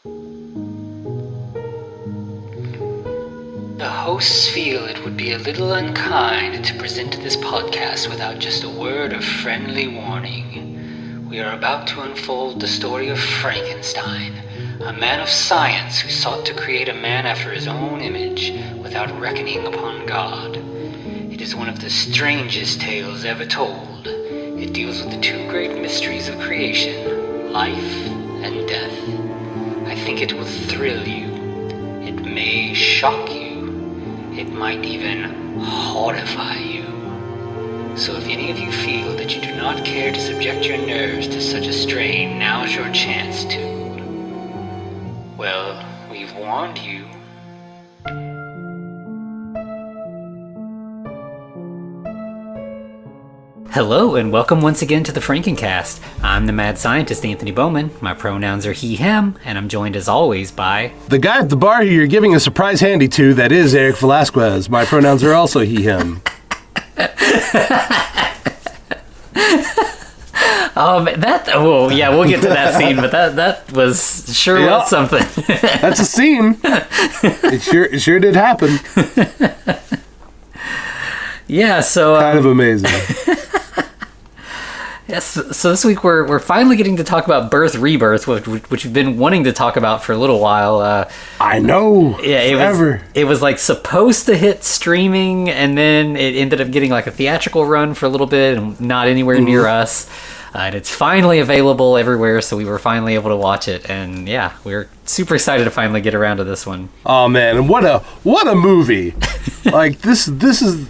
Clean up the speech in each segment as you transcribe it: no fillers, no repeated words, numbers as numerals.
The hosts feel it would be a little unkind to present this podcast without just a word of friendly warning. We are about to unfold the story of Frankenstein, a man of science who sought to create a man after his own image without reckoning upon God. It is one of the strangest tales ever told. It deals with the two great mysteries of creation, life and death. I think it will thrill you. It may shock you. It might even horrify you. So if any of you feel that you do not care to subject your nerves to such a strain, now's your chance to. Well, we've warned you. Hello, and welcome once again to the Frankencast. I'm the mad scientist, Anthony Bowman. My pronouns are he, him, and I'm joined as always by... the guy at the bar who you're giving a surprise handy to, that is Eric Velasquez. My pronouns are also he, him. We'll get to that scene, but that was sure was something. That's a scene. It sure did happen. Yeah, so... kind of amazing. Yes, so this week we're finally getting to talk about Rebirth, which we've been wanting to talk about for a little while. I know. Yeah, it was like supposed to hit streaming, and then it ended up getting like a theatrical run for a little bit, and not anywhere near us. And it's finally available everywhere, so we were finally able to watch it, and yeah, we're super excited to finally get around to this one. Oh man, and what a movie! Like this is.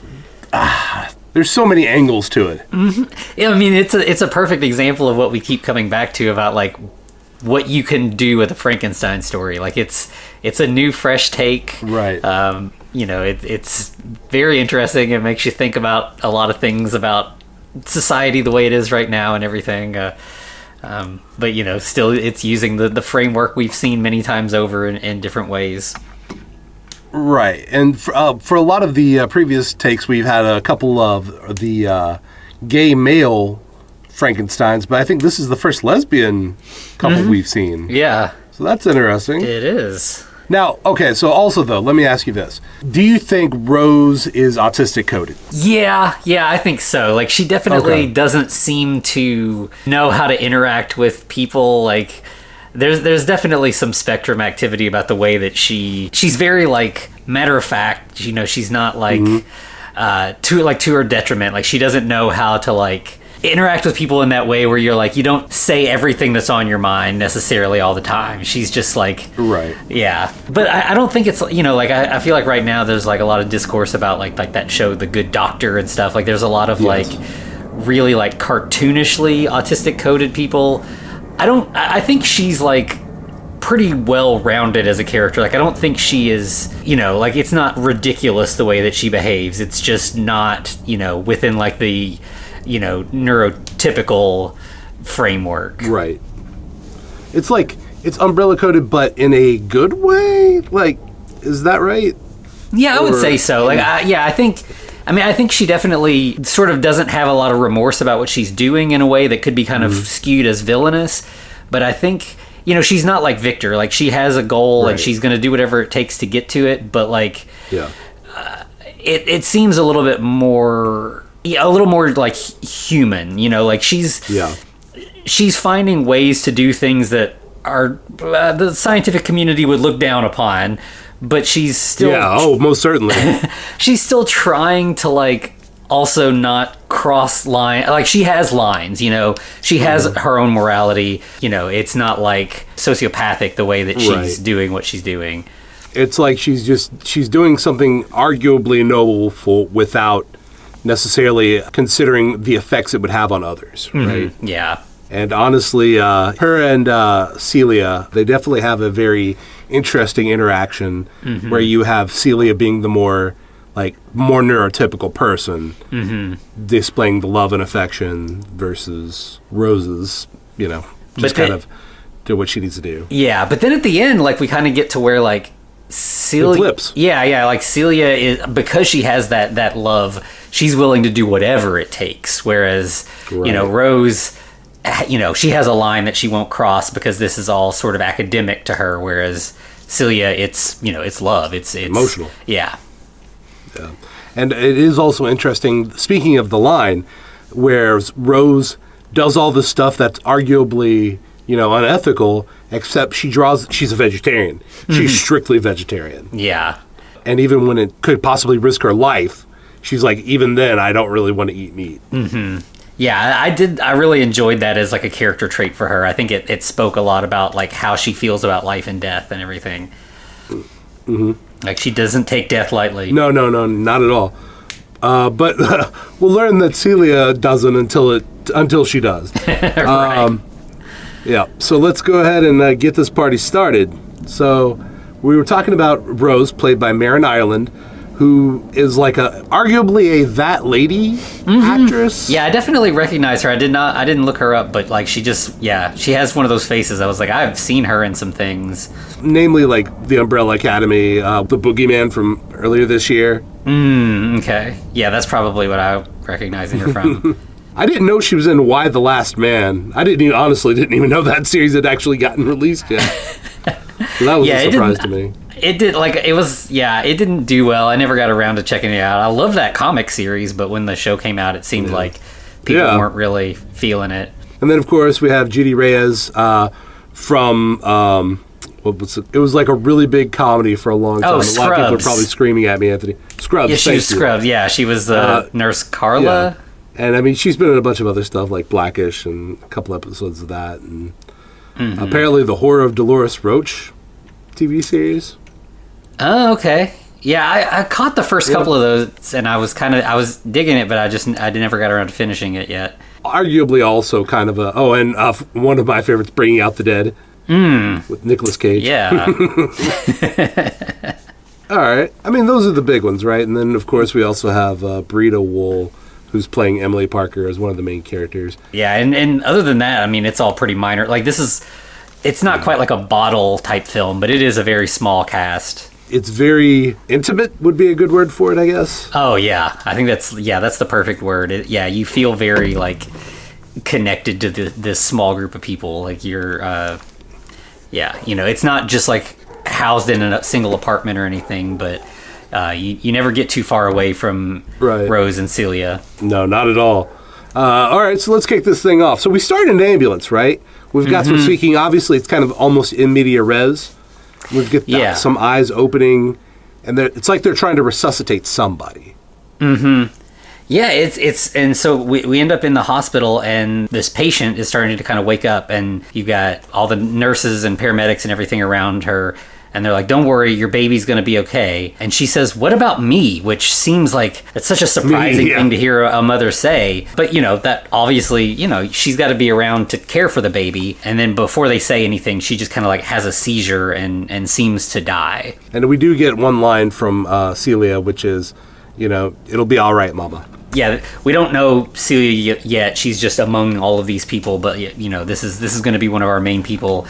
There's so many angles to it. Mm-hmm. Yeah, I mean, it's a perfect example of what we keep coming back to about like what you can do with a Frankenstein story. Like it's a new, fresh take. Right. It's very interesting. It makes you think about a lot of things about society the way it is right now and everything. But still, it's using the framework we've seen many times over in different ways. Right, and for a lot of the previous takes, we've had a couple of the gay male Frankensteins, but I think this is the first lesbian couple we've seen. Yeah. So that's interesting. It is. Now, okay, so also though, let me ask you this. Do you think Rose is autistic coded? Yeah, I think so. Like, she definitely doesn't seem to know how to interact with people, like... There's definitely some spectrum activity about the way that she's very like matter of fact. She's not like to her detriment. Like she doesn't know how to like interact with people in that way where you're like you don't say everything that's on your mind necessarily all the time. She's just like right. Yeah, but I don't think it's like I feel like right now there's like a lot of discourse about like that show The Good Doctor and stuff. Like there's a lot of like really like cartoonishly autistic coded people. I think she's like pretty well rounded as a character. Like I don't think she is, like it's not ridiculous the way that she behaves. It's just not, within like the, neurotypical framework. Right. It's like it's umbrella coded, but in a good way. Like, is that right? Yeah, I would say so. Like, I think she definitely sort of doesn't have a lot of remorse about what she's doing in a way that could be kind of skewed as villainous. But I think, she's not like Victor. Like, she has a goal and she's going to do whatever it takes to get to it. But, like, it seems a little bit more, like human, like she's finding ways to do things that are the scientific community would look down upon. But she's still... most certainly. She's still trying to, like, also not cross line. Like, she has lines, She has her own morality. It's not, like, sociopathic the way that she's doing what she's doing. It's like she's doing something arguably noble without necessarily considering the effects it would have on others, right? Yeah. And honestly, her and Celia, they definitely have a very interesting interaction where you have Celia being the more neurotypical person, displaying the love and affection versus Rose's, kind of do what she needs to do. Yeah, but then at the end, like we kind of get to where like Celia, it flips. Yeah, like Celia is, because she has that love, she's willing to do whatever it takes. Whereas Rose she has a line that she won't cross because this is all sort of academic to her, whereas Celia, it's love. It's emotional. Yeah. Yeah. And it is also interesting, speaking of the line, where Rose does all this stuff that's arguably, unethical, except she's a vegetarian. She's strictly vegetarian. Yeah. And even when it could possibly risk her life, she's like, even then, I don't really want to eat meat. Mm-hmm. Yeah, I really enjoyed that as like a character trait for her. I think it spoke a lot about like how she feels about life and death and everything. Mm-hmm. Like she doesn't take death lightly. No, not at all. But we'll learn that Celia doesn't until she does. Right. Yeah, so let's go ahead and get this party started. So we were talking about Rose, played by Marin Ireland, who is like arguably that lady actress. Yeah, I definitely recognize her. I didn't look her up, but like she has one of those faces. I was like, I've seen her in some things. Namely like The Umbrella Academy, The Boogeyman from earlier this year. Okay. Yeah, that's probably what I'm recognizing her from. I didn't know she was in Why the Last Man. I honestly didn't even know that series had actually gotten released yet. So that was a surprise to me. It didn't do well. I never got around to checking it out. I love that comic series, but when the show came out, it seemed like people weren't really feeling it. And then, of course, we have Judy Reyes from, it was like a really big comedy for a long time. Scrubs. A lot of people are probably screaming at me, Anthony. Scrubs. Yeah, she was Scrubs. Yeah, she was the nurse Carla. Yeah. And I mean, she's been in a bunch of other stuff like Blackish and a couple episodes of that. And apparently The Horror of Dolores Roach TV series. Oh, okay. Yeah, I caught the first couple of those, and I was digging it, but I never got around to finishing it yet. Arguably, also kind of one of my favorites, Bringing Out the Dead, with Nicolas Cage. Yeah. All right. I mean, those are the big ones, right? And then, of course, we also have Burrito Wool, who's playing Emily Parker as one of the main characters. Yeah, and other than that, I mean, it's all pretty minor. Like it's not quite like a bottle type film, but it is a very small cast. It's very intimate would be a good word for it, I guess. Oh yeah, I think that's the perfect word. You feel very like connected to this small group of people. Like you're, it's not just like housed in a single apartment or anything, but you never get too far away from Rose and Celia. No, not at all. All right, so let's kick this thing off. So we start in an ambulance, right? We've got some speaking. Obviously, it's kind of almost in media res. We get some eyes opening, and it's like they're trying to resuscitate somebody. Mm-hmm. Yeah, and so we end up in the hospital, and this patient is starting to kind of wake up, and you've got all the nurses and paramedics and everything around her. And they're like, don't worry, your baby's going to be okay. And she says, what about me? Which seems like it's such a surprising thing to hear a mother say. But, that obviously, she's got to be around to care for the baby. And then before they say anything, she just kind of like has a seizure and seems to die. And we do get one line from Celia, which is, it'll be all right, Mama. Yeah, we don't know Celia yet. She's just among all of these people. But, this is going to be one of our main people.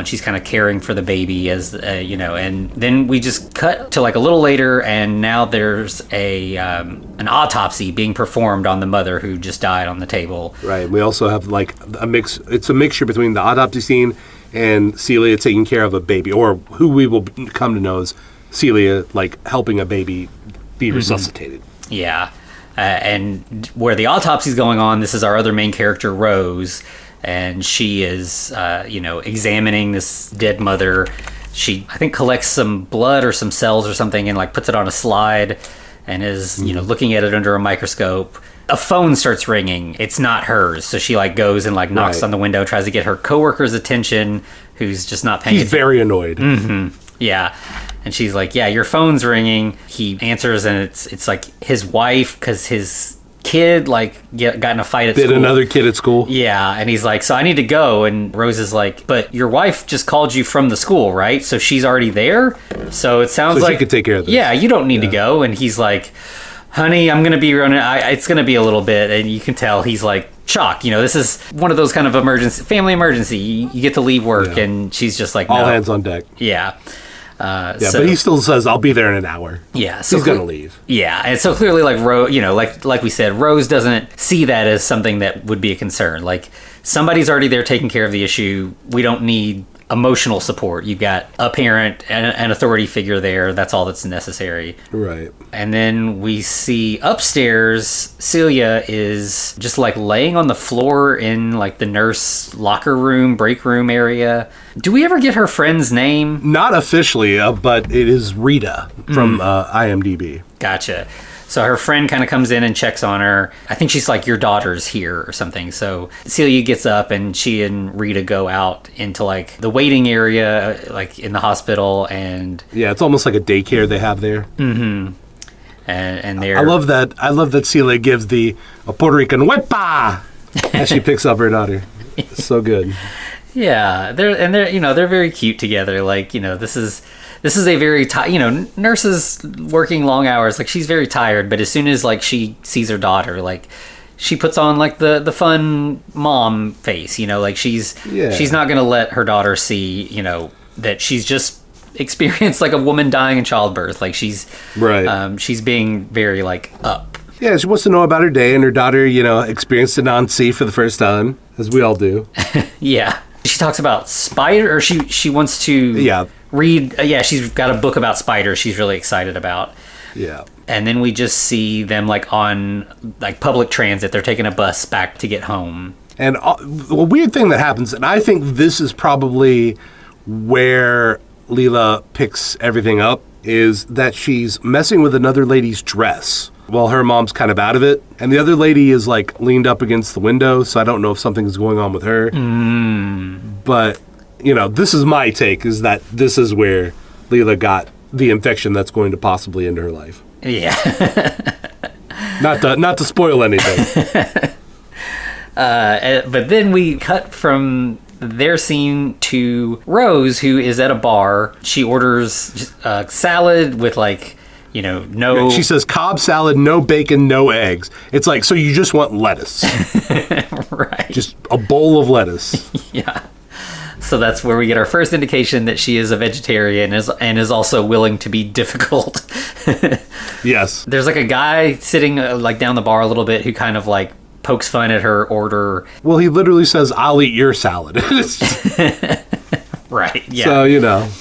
She's kind of caring for the baby and then we just cut to like a little later, and now there's an autopsy being performed on the mother who just died on the table. Right. We also have like a mix. It's a mixture between the autopsy scene and Celia taking care of a baby, or who we will come to know as Celia, like helping a baby be resuscitated. Yeah. And where the autopsy is going on, this is our other main character, Rose. And she is, examining this dead mother. She, I think, collects some blood or some cells or something and, like, puts it on a slide and is, looking at it under a microscope. A phone starts ringing. It's not hers. So she, like, goes and, like, knocks on the window, tries to get her coworker's attention, who's just not paying attention. He's very annoyed. Mm-hmm. Yeah. And she's like, yeah, your phone's ringing. He answers, and it's like his wife, because his kid got in a fight at school. Did another kid at school? Yeah, and he's like, so I need to go. And Rose is like, but your wife just called you from the school, right? So she's already there? So it sounds like she could take care of this. Yeah, you don't need to go. And he's like, honey, I'm going to be running. It's going to be a little bit. And you can tell he's like shocked. This is one of those kind of family emergency. You get to leave work, and she's just like, no. All hands on deck. Yeah. Yeah, but he still says, I'll be there in an hour. Yeah. So he's going to leave. Yeah. And so clearly, like, Rose, like we said, Rose doesn't see that as something that would be a concern. Like, somebody's already there taking care of the issue. We don't need emotional support. You've got a parent and an authority figure there. That's all that's necessary. Right. And then we see upstairs, Celia is just like laying on the floor in like the nurse locker room, break room area. Do we ever get her friend's name? Not officially, but it is Rita from IMDb. Gotcha. So her friend kind of comes in and checks on her. I think she's like, your daughter's here or something. So Celia gets up and she and Rita go out into like the waiting area, like in the hospital. And yeah, it's almost like a daycare they have there. Mm-hmm. And they're... I love that Celia gives the Puerto Rican whippa as she picks up her daughter. It's so good. Yeah, they're very cute together. Like, this is a very nurses working long hours. Like, she's very tired, but as soon as like she sees her daughter, like she puts on like the fun mom face. Like she's not gonna let her daughter see that she's just experienced like a woman dying in childbirth. Like she's she's being very like up. Yeah, she wants to know about her day, and her daughter, experienced an on-sea for the first time, as we all do. Yeah. She talks about spider, or she wants to read. She's got a book about spiders she's really excited about. Yeah. And then we just see them like on like public transit. They're taking a bus back to get home. And a weird thing that happens, and I think this is probably where Leela picks everything up, is that she's messing with another lady's dress while her mom's kind of out of it. And the other lady is like leaned up against the window, so I don't know if something's going on with her. But, this is my take, is that this is where Leela got the infection that's going to possibly end her life. Yeah. Not to spoil anything. But then we cut from their scene to Rose, who is at a bar. She orders salad with like, no... She says Cobb salad, no bacon, no eggs. It's like, so you just want lettuce. Right. Just a bowl of lettuce. Yeah. So that's where we get our first indication that she is a vegetarian and is also willing to be difficult. Yes. There's like a guy sitting like down the bar a little bit who kind of like pokes fun at her order. Well, he literally says, I'll eat your salad. Right, yeah. So,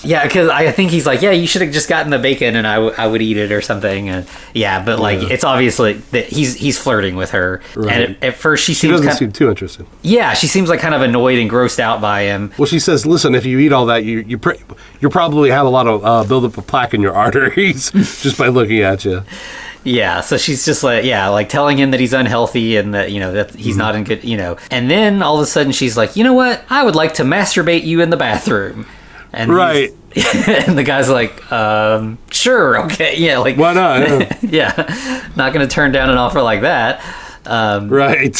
Yeah, because I think he's like, yeah, you should have just gotten the bacon and I would eat it or something. And but like, it's obviously that he's flirting with her. Right. And at first she doesn't seem too interested. Yeah, she seems like kind of annoyed and grossed out by him. Well, she says, listen, if you eat all that, you probably have a lot of buildup of plaque in your arteries just by looking at you. Yeah, so she's just like telling him that he's unhealthy and that, that he's not in good, And then all of a sudden she's like, you know what? I would like to masturbate you in the bathroom. And right. And the guy's like, sure, okay, yeah. Like, why not? Yeah, not going to turn down an offer like that. Right.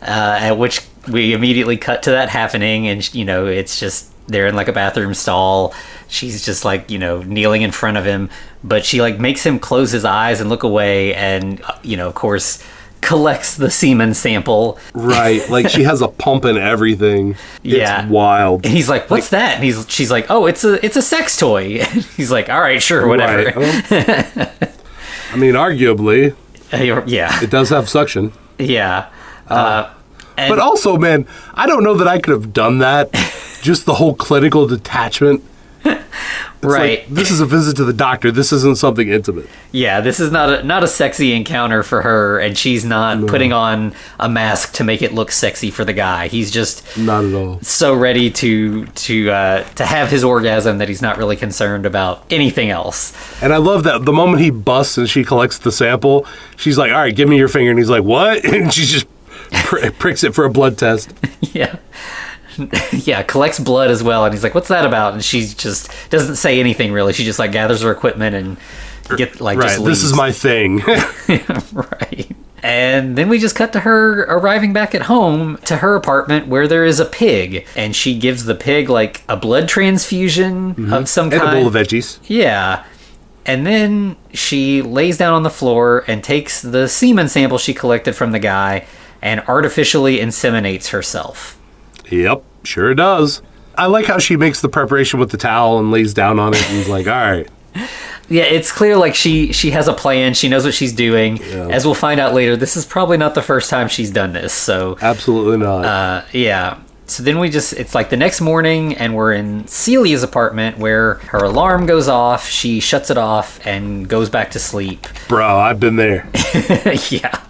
At which we immediately cut to that happening, and, it's just, they're in like a bathroom stall. She's just like, kneeling in front of him, but she like makes him close his eyes and look away and, of course, collects the semen sample. Right. Like she has a pump and everything. Yeah. It's wild. And he's like, what's that? And she's like, oh, it's a sex toy. And he's like, all right, sure, whatever. Right. I mean, arguably. Yeah. It does have suction. Yeah. But also, man, I don't know that I could have done that. Just the whole clinical detachment. Right. Like, this is a visit to the doctor. This isn't something intimate. Yeah, this is not a sexy encounter for her, and she's not putting on a mask to make it look sexy for the guy. He's just not at all so ready to have his orgasm that he's not really concerned about anything else. And I love that the moment he busts and she collects the sample, she's like, all right, give me your finger. And he's like, what? And she just pricks it for a blood test. Yeah. Yeah, collects blood as well, and he's like, what's that about? And she just doesn't say anything really. She just like gathers her equipment and just leaves. This is my thing. Right. And then we just cut to her arriving back at home to her apartment where there is a pig, and she gives the pig like a blood transfusion of some kind. And a bowl of veggies. Yeah. And then she lays down on the floor and takes the semen sample she collected from the guy and artificially inseminates herself. Yep, sure does. I like how she makes the preparation with the towel and lays down on it and is like, all right. Yeah, it's clear like she has a plan. She knows what she's doing. Yeah. As we'll find out later, this is probably not the first time she's done this. So absolutely not. Yeah. So then it's like the next morning and we're in Celia's apartment where her alarm goes off. She shuts it off and goes back to sleep. Bro, I've been there. Yeah.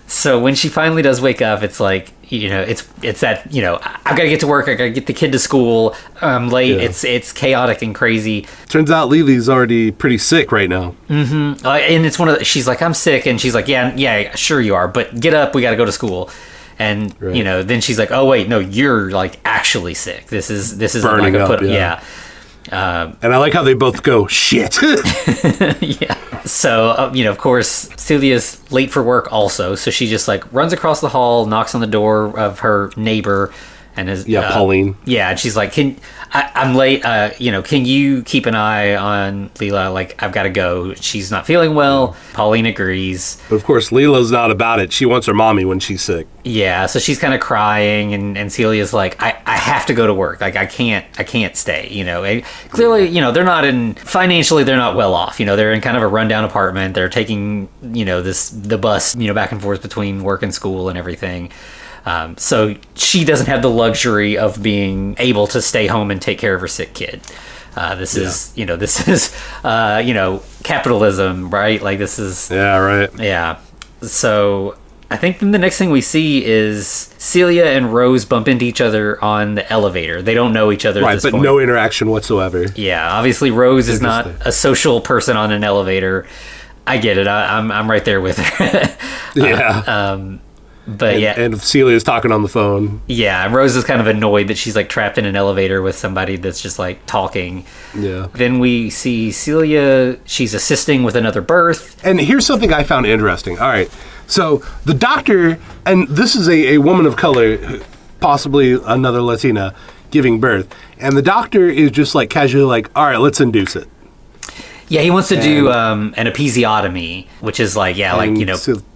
So when she finally does wake up, it's like, it's that, I've got to get to work. I got to get the kid to school. I'm late. Yeah. It's chaotic and crazy. Turns out Lily's already pretty sick right now. Mm-hmm. And it's she's like, I'm sick. And she's like, yeah, sure you are. But get up. We got to go to school. And, right. Then she's like, oh, wait, no, you're like actually sick. This is burning like up. Yeah. And I like how they both go, shit. Yeah. So, of course, Celia's late for work also. So she just like runs across the hall, knocks on the door of her neighbor. And is Pauline. Yeah, and she's like, I'm late. Can you keep an eye on Leela? Like, I've got to go. She's not feeling well. Yeah. Pauline agrees. But of course, Leela's not about it. She wants her mommy when she's sick. Yeah, so she's kind of crying, and Celia's like, I have to go to work. Like, I can't stay. And clearly, financially, they're not well off. They're in kind of a rundown apartment. They're taking, the bus, back and forth between work and school and everything. So she doesn't have the luxury of being able to stay home and take care of her sick kid. This is capitalism, right? Like this is... Yeah, right. Yeah. So I think then the next thing we see is Celia and Rose bump into each other on the elevator. They don't know each other at this point. Right, but no interaction whatsoever. Yeah, obviously Rose is not a social person on an elevator. I get it. I'm right there with her. Yeah. But and Celia's talking on the phone. Yeah, and Rose is kind of annoyed that she's like trapped in an elevator with somebody that's just like talking. Yeah. Then we see Celia, she's assisting with another birth. And here's something I found interesting. All right. So the doctor, and this is a woman of color, possibly another Latina, giving birth. And the doctor is just like casually like, all right, let's induce it. Yeah, he wants to do an episiotomy, which is like,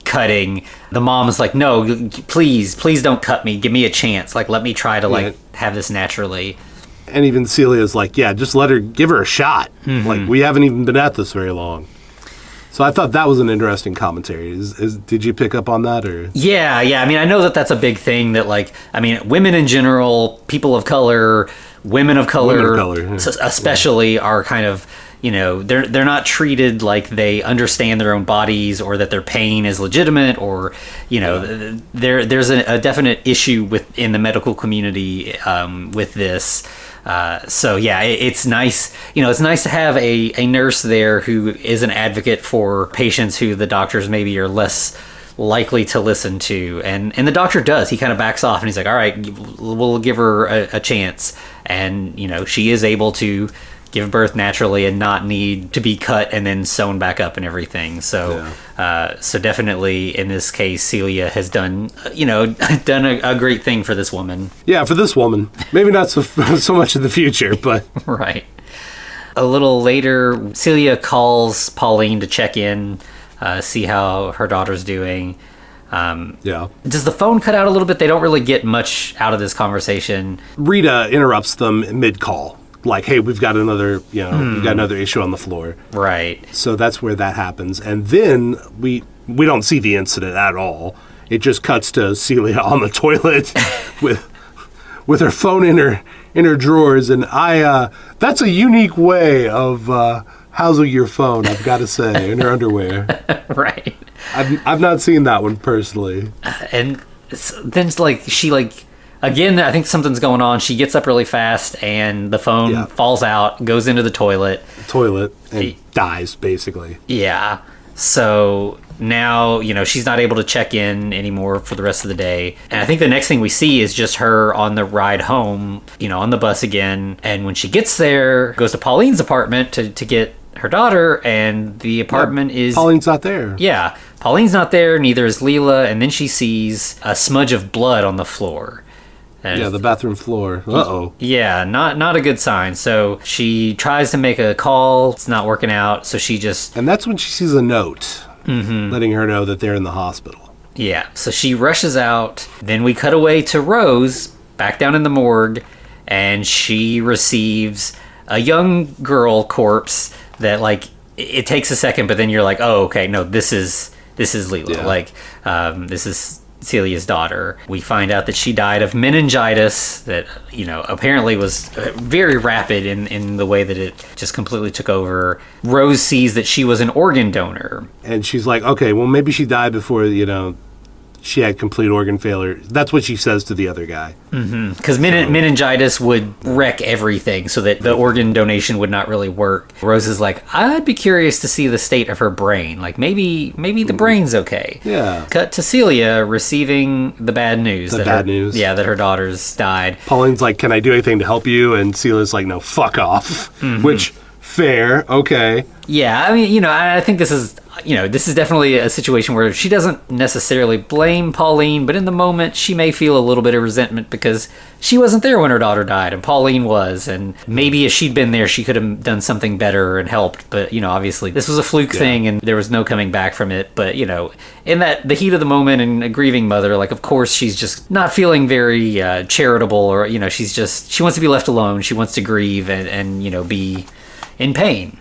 cutting. The mom is like, no, please don't cut me. Give me a chance. Like, let me try to have this naturally. And even Celia's like, yeah, just give her a shot. Mm-hmm. Like, we haven't even been at this very long. So I thought that was an interesting commentary. Did you pick up on that? Or? Yeah. I mean, I know that that's a big thing that women in general, people of color, women of color especially are kind of, they're not treated like they understand their own bodies or that their pain is legitimate or, there's a definite issue within the medical community with this. It's nice. It's nice to have a nurse there who is an advocate for patients who the doctors maybe are less likely to listen to. And the doctor does. He kind of backs off and he's like, all right, we'll give her a chance. And, she is able to give birth naturally and not need to be cut and then sewn back up and everything. So, so definitely in this case, Celia has done a great thing for this woman. Yeah, for this woman. Maybe not so much in the future, but... Right. A little later, Celia calls Pauline to check in, see how her daughter's doing. Does the phone cut out a little bit? They don't really get much out of this conversation. Rita interrupts them mid-call. Like, hey, we've got another issue on the floor. Right. So that's where that happens. And then we don't see the incident at all. It just cuts to Celia on the toilet with her phone in her drawers. And that's a unique way of housing your phone, I've got to say, in her underwear. Right. I've not seen that one personally. And then again, I think something's going on. She gets up really fast, and the phone falls out, goes into the toilet. And dies, basically. Yeah. So now, she's not able to check in anymore for the rest of the day. And I think the next thing we see is just her on the ride home, on the bus again. And when she gets there, goes to Pauline's apartment to get her daughter, and the apartment is... Pauline's not there. Yeah. Pauline's not there, neither is Leela. And then she sees a smudge of blood on the floor. And the bathroom floor. Uh-oh. Yeah, not a good sign. So she tries to make a call. It's not working out. So she just... And that's when she sees a note letting her know that they're in the hospital. Yeah. So she rushes out. Then we cut away to Rose back down in the morgue. and she receives a young girl corpse that, like, it takes a second, but then you're like, oh, okay, no, this is Leela. Yeah. Like, this is Celia's daughter. We find out that she died of meningitis that, apparently was very rapid in the way that it just completely took over. Rose sees that she was an organ donor. And she's like, okay, well, maybe she died before, she had complete organ failure. That's what she says to the other guy. Because meningitis would wreck everything, so that the organ donation would not really work. Rose is like, I'd be curious to see the state of her brain. Like, maybe the brain's okay. Yeah. Cut to Celia receiving the bad news. News. Yeah, that her daughter's died. Pauline's like, can I do anything to help you? And Celia's like, no, fuck off. Which, fair, okay. Yeah, I mean, I think this is definitely a situation where she doesn't necessarily blame Pauline, but in the moment she may feel a little bit of resentment because she wasn't there when her daughter died and Pauline was, and maybe if she'd been there she could have done something better and helped, but obviously this was a fluke thing and there was no coming back from it. But in the heat of the moment and a grieving mother, like, of course she's just not feeling very charitable, or she wants to be left alone. She wants to grieve and be in pain.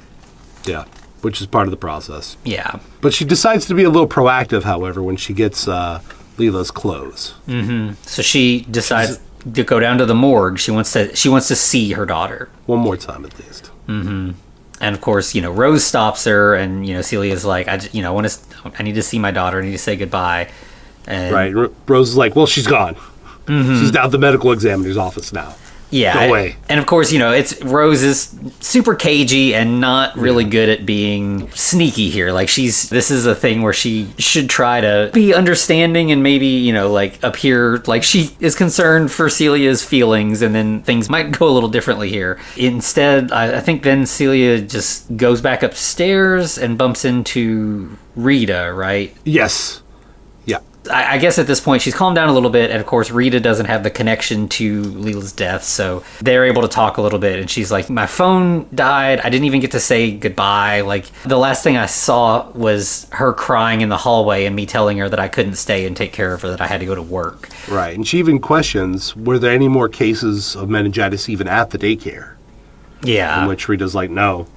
Yeah, which is part of the process. Yeah. But she decides to be a little proactive, however, when she gets Leela's clothes. So she decides to go down to the morgue. She wants to see her daughter one more time at least. And of course, Rose stops her, and Celia's like, I need to see my daughter. I need to say goodbye. And right. Rose is like, well, she's gone. She's down at the medical examiner's office now. Yeah, go away. And of course, it's Rose is super cagey and not really good at being sneaky here. Like, this is a thing where she should try to be understanding and maybe, appear like she is concerned for Celia's feelings, and then things might go a little differently here. Instead, I think then Celia just goes back upstairs and bumps into Rita, right? Yes. I guess at this point she's calmed down a little bit, and of course Rita doesn't have the connection to Leela's death, so they're able to talk a little bit, and she's like, my phone died, I didn't even get to say goodbye. Like, the last thing I saw was her crying in the hallway and me telling her that I couldn't stay and take care of her, that I had to go to work. Right, and she even questions, were there any more cases of meningitis even at the daycare? Yeah. In which Rita's like, no.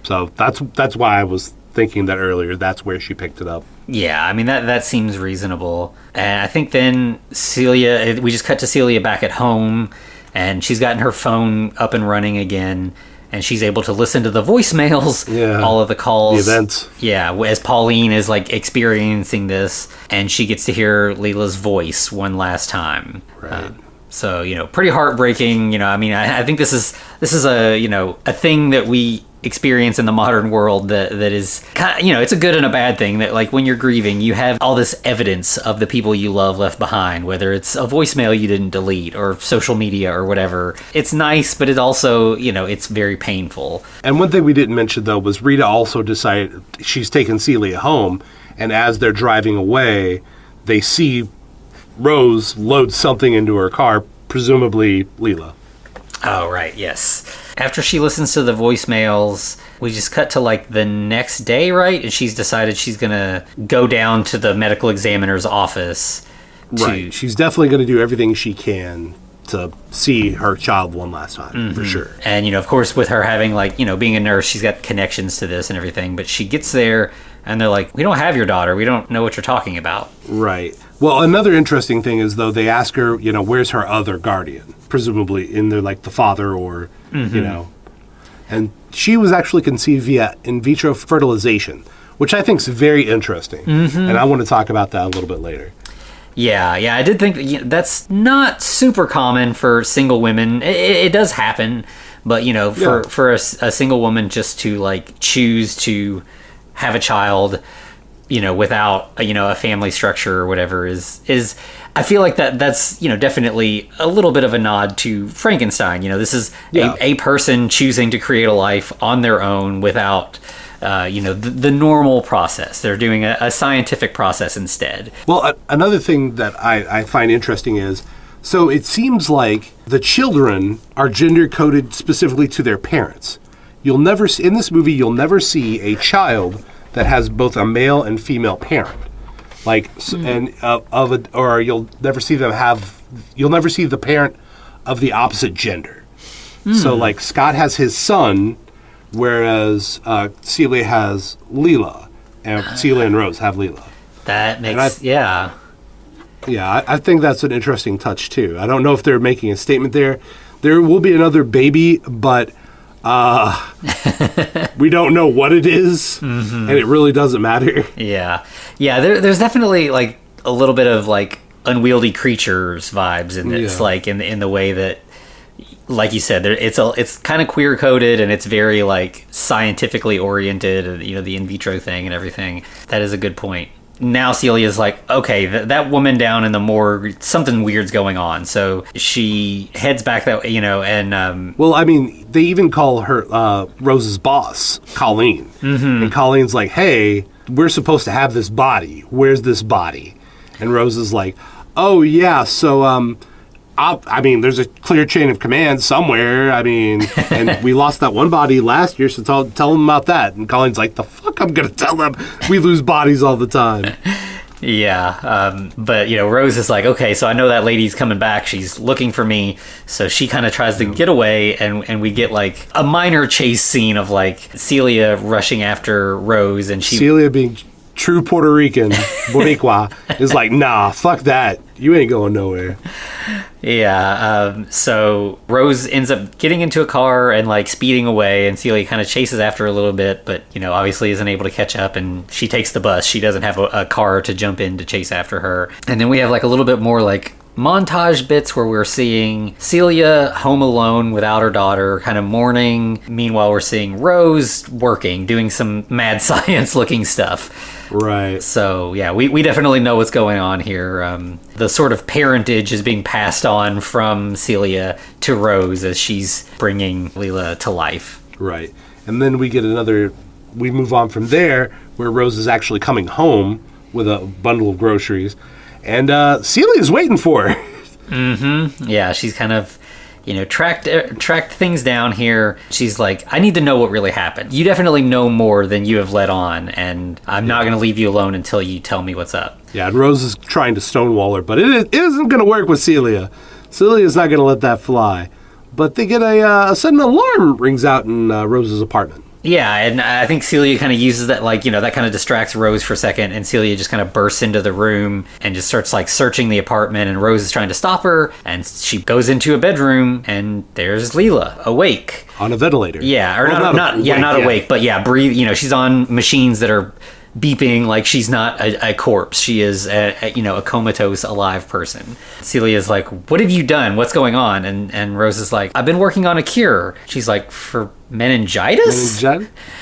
So that's why I was thinking that earlier, that's where she picked it up. Yeah, I mean, that seems reasonable. And I think then we just cut to Celia back at home, and she's gotten her phone up and running again, and she's able to listen to the voicemails, all of the calls. The events. Yeah, as Pauline is, like, experiencing this, and she gets to hear Leela's voice one last time. Right. So, pretty heartbreaking. I mean, I think this is a thing that we experience in the modern world that is kind of, it's a good and a bad thing, that, like, when you're grieving, you have all this evidence of the people you love left behind, whether it's a voicemail you didn't delete or social media or whatever. It's nice, but it also, it's very painful. And one thing we didn't mention, though, was Rita also decided she's taken Celia home, and as they're driving away, they see Rose load something into her car, presumably Leela. Oh, right, yes. After she listens to the voicemails, we just cut to, like, the next day, right? And she's decided she's going to go down to the medical examiner's office. Right. She's definitely going to do everything she can to see her child one last time, for sure. And, of course, with her having, like, being a nurse, she's got connections to this and everything. But she gets there, and they're like, we don't have your daughter. We don't know what you're talking about. Right. Well, another interesting thing is, though, they ask her, where's her other guardian? Presumably in there, like, the father or, And she was actually conceived via in vitro fertilization, which I think is very interesting. And I want to talk about that a little bit later. Yeah, I did think that's not super common for single women. It does happen, but, for a single woman just to, like, choose to have a child, without a family structure or whatever is I feel like that's definitely a little bit of a nod to Frankenstein. This is a person choosing to create a life on their own without the normal process. They're doing a scientific process instead. Well, another thing that I find interesting is, so it seems like the children are gender coded specifically to their parents. In this movie you'll never see a child that has both a male and female parent, or you'll never see the parent of the opposite gender. So, like, Scott has his son, whereas Celia has Leela, and Celia and Rose have Leela. That makes, yeah. Yeah, I think that's an interesting touch, too. I don't know if they're making a statement there. There will be another baby, but we don't know what it is, and it really doesn't matter. Yeah. Yeah, there's definitely, like, a little bit of, like, unwieldy creatures vibes in this, like, in the way that, like you said, it's kind of queer coded, and it's very, like, scientifically oriented, and, you know, the in vitro thing and everything. That is a good point. Now Celia's like, okay, that woman down in the morgue, something weird's going on. So she heads back that way, you know, and well, I mean, they even call her Rose's boss, Colleen, and Colleen's like, hey, we're supposed to have this body. Where's this body? And Rose is like, oh yeah, so I mean, there's a clear chain of command somewhere. I mean, and we lost that one body last year, so tell them about that. And Colleen's like, the fuck I'm going to tell them? We lose bodies all the time. Yeah, but, you know, Rose is like, okay, so I know that lady's coming back. She's looking for me. So she kind of tries to get away, and we get, like, a minor chase scene of, like, Celia rushing after Rose, and Celia being true Puerto Rican, Boricua, is like, nah, fuck that. You ain't going nowhere. Yeah, so Rose ends up getting into a car and, like, speeding away, and Celia kind of chases after her a little bit, but, you know, obviously isn't able to catch up, and she takes the bus. She doesn't have a car to jump in to chase after her. And then we have, like, a little bit more, like, montage bits where we're seeing Celia home alone without her daughter, kind of mourning. Meanwhile, we're seeing Rose working, doing some mad science looking stuff. Right. So, yeah, we definitely know what's going on here. The sort of parentage is being passed on from Celia to Rose as she's bringing Leela to life. Right. And then we move on from there where Rose is actually coming home with a bundle of groceries. And Celia's waiting for her. Yeah, she's kind of, you know, tracked things down here. She's like, I need to know what really happened. You definitely know more than you have let on, and I'm not going to leave you alone until you tell me what's up. Yeah, and Rose is trying to stonewall her, but it isn't going to work with Celia. Celia's not going to let that fly. But they get a sudden alarm rings out in Rose's apartment. Yeah, and I think Celia kind of uses that, like, you know, that kind of distracts Rose for a second, and Celia just kind of bursts into the room and just starts, like, searching the apartment, and Rose is trying to stop her, and she goes into a bedroom, and there's Leela, awake. On a ventilator. Yeah, or not awake, but yeah, breathe, you know, she's on machines that are beeping like she's not a corpse. She is a comatose alive person. Celia's like, what have you done? What's going on? And Rose is like, I've been working on a cure. She's like, for meningitis?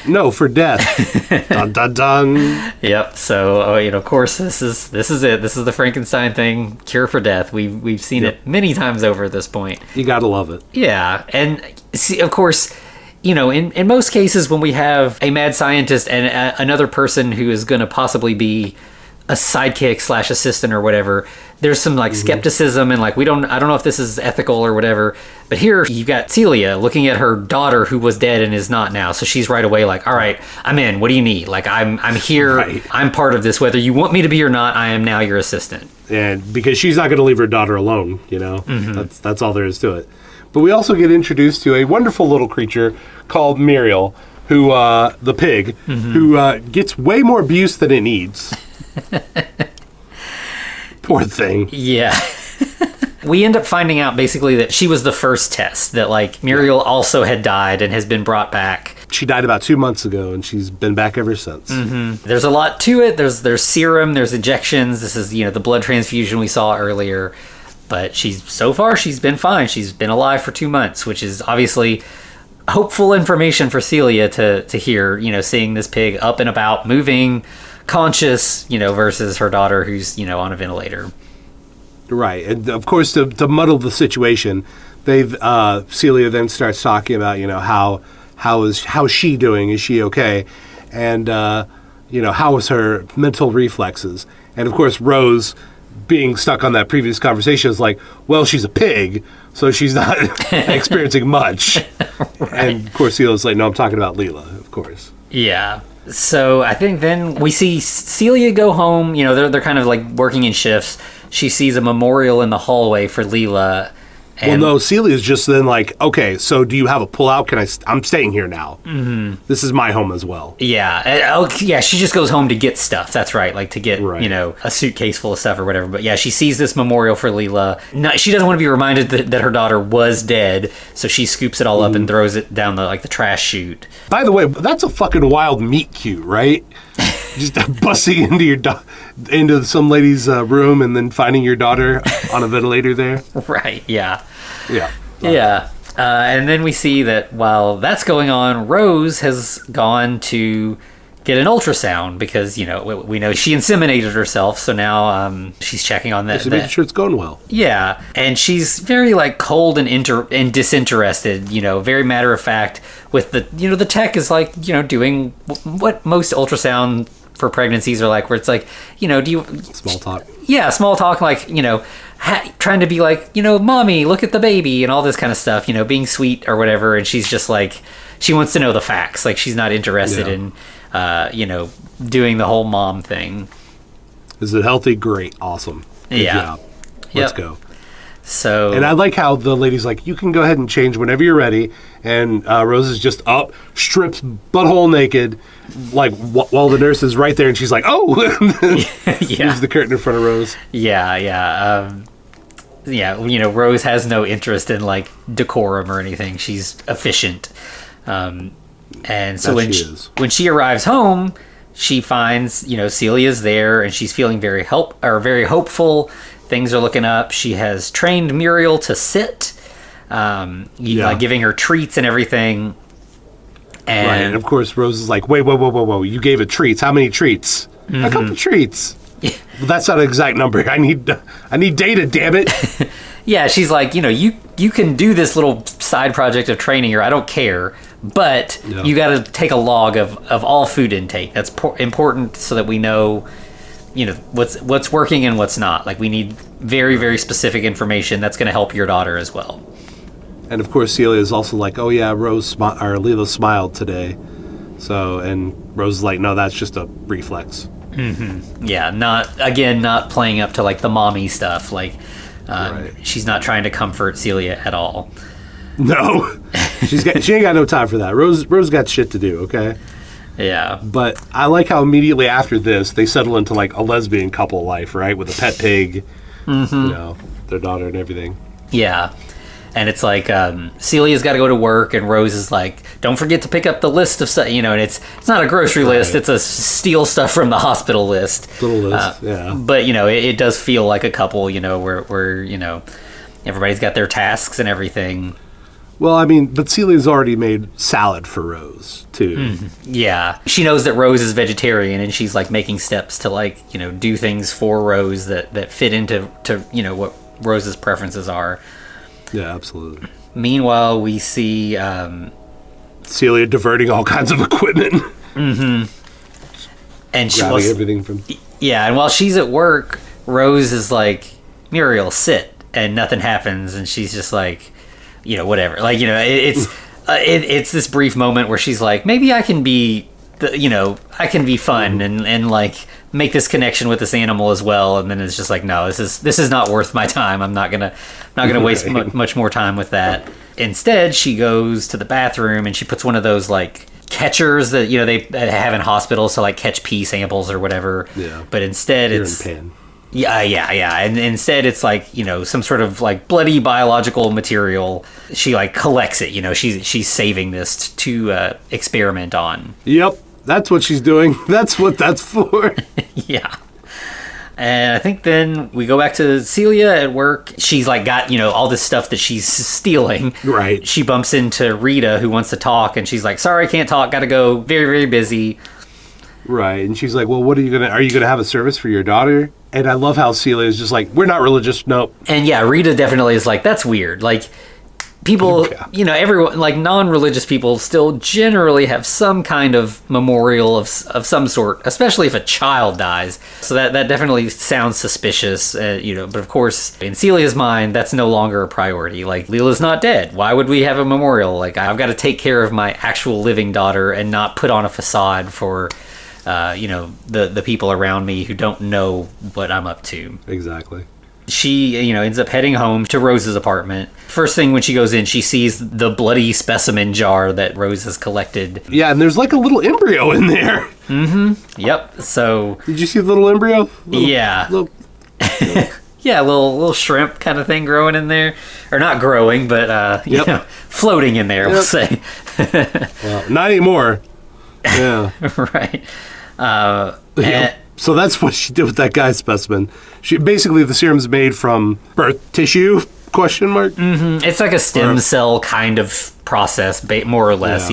No, for death. Dun dun dun. Yep. So of course this is it. This is the Frankenstein thing, cure for death. We've seen it many times over at this point. You gotta love it. Yeah, and see, of course, in most cases when we have a mad scientist and another person who is going to possibly be a sidekick / assistant or whatever, there's some like skepticism and like I don't know if this is ethical or whatever. But here you've got Celia looking at her daughter who was dead and is not now. So she's right away like, all right, I'm in. What do you need? Like I'm here. Right. I'm part of this. Whether you want me to be or not, I am now your assistant. And because she's not going to leave her daughter alone, that's all there is to it. But we also get introduced to a wonderful little creature called Muriel, who, the pig, who gets way more abuse than it needs. Poor thing. Yeah. We end up finding out basically that she was the first test, that like Muriel also had died and has been brought back. She died about 2 months ago, and she's been back ever since. There's a lot to it. There's serum, there's injections. This is, the blood transfusion we saw earlier. But so far she's been fine. She's been alive for 2 months, which is obviously hopeful information for Celia to hear, seeing this pig up and about, moving, conscious, versus her daughter who's, on a ventilator. Right. And of course, to muddle the situation, Celia then starts talking about, how's she doing? Is she okay? And, how is her mental reflexes? And of course, Rose, being stuck on that previous conversation, is like, well, she's a pig, so she's not experiencing much. Right. And of course, Celia's like, no, I'm talking about Leela, of course. Yeah. So I think then we see Celia go home. They're kind of like working in shifts. She sees a memorial in the hallway for Leela, Well, no, Celia's just then like, okay, so do you have a pullout? I'm staying here now. Mm-hmm. This is my home as well. Yeah. Yeah, she just goes home to get stuff. That's right. Like to get, a suitcase full of stuff or whatever. But yeah, she sees this memorial for Leela. No, she doesn't want to be reminded that her daughter was dead. So she scoops it all up and throws it down the trash chute. By the way, that's a fucking wild meet cute, right? Just busting into some lady's room and then finding your daughter on a ventilator there. Right, yeah. Yeah. Yeah. And then we see that while that's going on, Rose has gone to get an ultrasound because, we know she inseminated herself. So now she's checking on that. Just making sure it's going well. Yeah. And she's very cold and disinterested, very matter of fact with the tech is doing what most ultrasound for pregnancies are like, where it's like, do you... Small talk. Yeah, small talk, trying to be mommy, look at the baby, and all this kind of stuff, being sweet or whatever, and she's just she wants to know the facts. She's not interested in, doing the whole mom thing. Is it healthy? Great. Awesome. Good job. Let's go. So, and I like how the lady's like, you can go ahead and change whenever you're ready. And Rose is just up, stripped, butthole naked, while the nurse is right there. And she's like, oh! Leaves the curtain in front of Rose. Yeah. Rose has no interest in, decorum or anything. She's efficient. And so when she arrives home, she finds, Celia's there, and she's feeling very hopeful. Things are looking up. She has trained Muriel to sit, giving her treats and everything. And of course, Rose is like, whoa. You gave it treats. How many treats? Mm-hmm. A couple treats. Well, that's not an exact number. I need data, damn it. Yeah, she's like, you can do this little side project of training her. I don't care. But you got to take a log of all food intake. That's important so that we know... what's working and what's not. We need very, very specific information that's going to help your daughter as well. And of course, Celia is also like, oh yeah, Leela smiled today. So, and Rose is like, no, that's just a reflex. Mm-hmm. Yeah, not playing up to the mommy stuff. She's not trying to comfort Celia at all. No, she ain't got no time for that. Rose got shit to do. Okay. Yeah. But I like how immediately after this, they settle into a lesbian couple life, right? With a pet pig, their daughter and everything. Yeah. And it's Celia's got to go to work, and Rose is like, don't forget to pick up the list of stuff, and it's not a grocery list, it's a steal stuff from the hospital list. Little list, yeah. But, it does feel like a couple, where everybody's got their tasks and everything. Well, I mean, but Celia's already made salad for Rose, too. Mm-hmm. Yeah. She knows that Rose is vegetarian, and she's, making steps to, do things for Rose that fit into what Rose's preferences are. Yeah, absolutely. Meanwhile, we see... Celia diverting all kinds of equipment. Mm-hmm. And grabbing everything from... Yeah, and while she's at work, Rose is like, Muriel, sit, and nothing happens, and she's just like... whatever. It's this brief moment where she's like, maybe I can be, I can be fun and make this connection with this animal as well. And then it's just like, no, this is not worth my time. I'm not gonna waste much more time with that. Instead, she goes to the bathroom and she puts one of those catchers that they have in hospitals to catch pee samples or whatever. Yeah. But instead, it's. Yeah. And instead it's some sort of bloody biological material. She collects it, she's saving this to experiment on. Yep. That's what she's doing. That's what that's for. Yeah. And I think then we go back to Celia at work. She's got, all this stuff that she's stealing. Right. She bumps into Rita, who wants to talk, and she's like, sorry, can't talk, gotta go, very, very busy. Right. And she's like, well, are you gonna have a service for your daughter? And I love how Celia is just like, we're not religious, nope. And yeah, Rita definitely is like, that's weird. People, everyone, non-religious people still generally have some kind of memorial of some sort, especially if a child dies. So that definitely sounds suspicious, but of course, in Celia's mind, that's no longer a priority. Leela's not dead. Why would we have a memorial? I've got to take care of my actual living daughter and not put on a facade for... the people around me who don't know what I'm up to. Exactly. She, ends up heading home to Rose's apartment. First thing when she goes in, she sees the bloody specimen jar that Rose has collected. Yeah, and there's like a little embryo in there. Mm-hmm. Yep. So. Did you see the little embryo? Yeah. Yeah, a little shrimp kind of thing growing in there. Or not growing, but, floating in there, we'll say. Well, not anymore. Yeah. Right. So that's what she did with that guy's specimen. She basically, the serum's made from birth tissue, ? Mm-hmm. It's like a stem cell kind of process, more or less,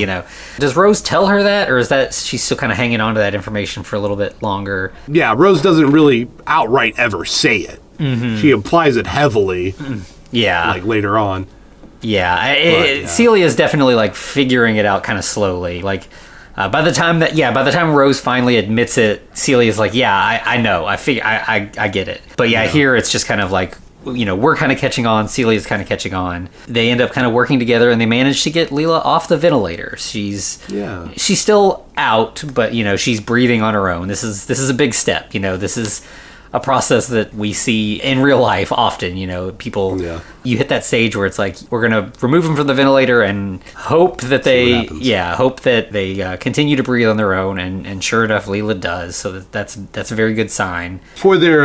Does Rose tell her that, or is that she's still kind of hanging on to that information for a little bit longer? Yeah, Rose doesn't really outright ever say it. Mm-hmm. She implies it heavily. Yeah. Like later on. Yeah. Celia's definitely like figuring it out kind of slowly. Like by the time Rose finally admits it, Celia's like, I know. I get it. But here it's just kind of like, we're kind of catching on. Celia's kind of catching on. They end up kind of working together, and they manage to get Leela off the ventilator. She's still out, but she's breathing on her own. This is a big step. This is a process that we see in real life often. People, you hit that stage where it's like, we're going to remove them from the ventilator and hope that they continue to breathe on their own. And sure enough, Leela does. So that's a very good sign. For their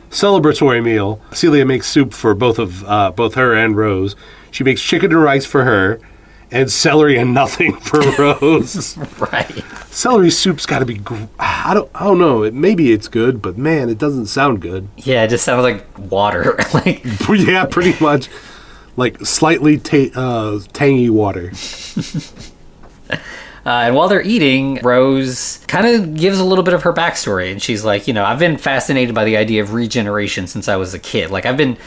celebratory meal, Celia makes soup for both her and Rose. She makes chicken and rice for her, and celery and nothing for Rose. Right. Celery soup's got to be. I don't know. Maybe it's good, but man, it doesn't sound good. Yeah, it just sounds like water. Yeah, pretty much, like slightly tangy water. And while they're eating, Rose kind of gives a little bit of her backstory, and she's like, I've been fascinated by the idea of regeneration since I was a kid. Like, I've been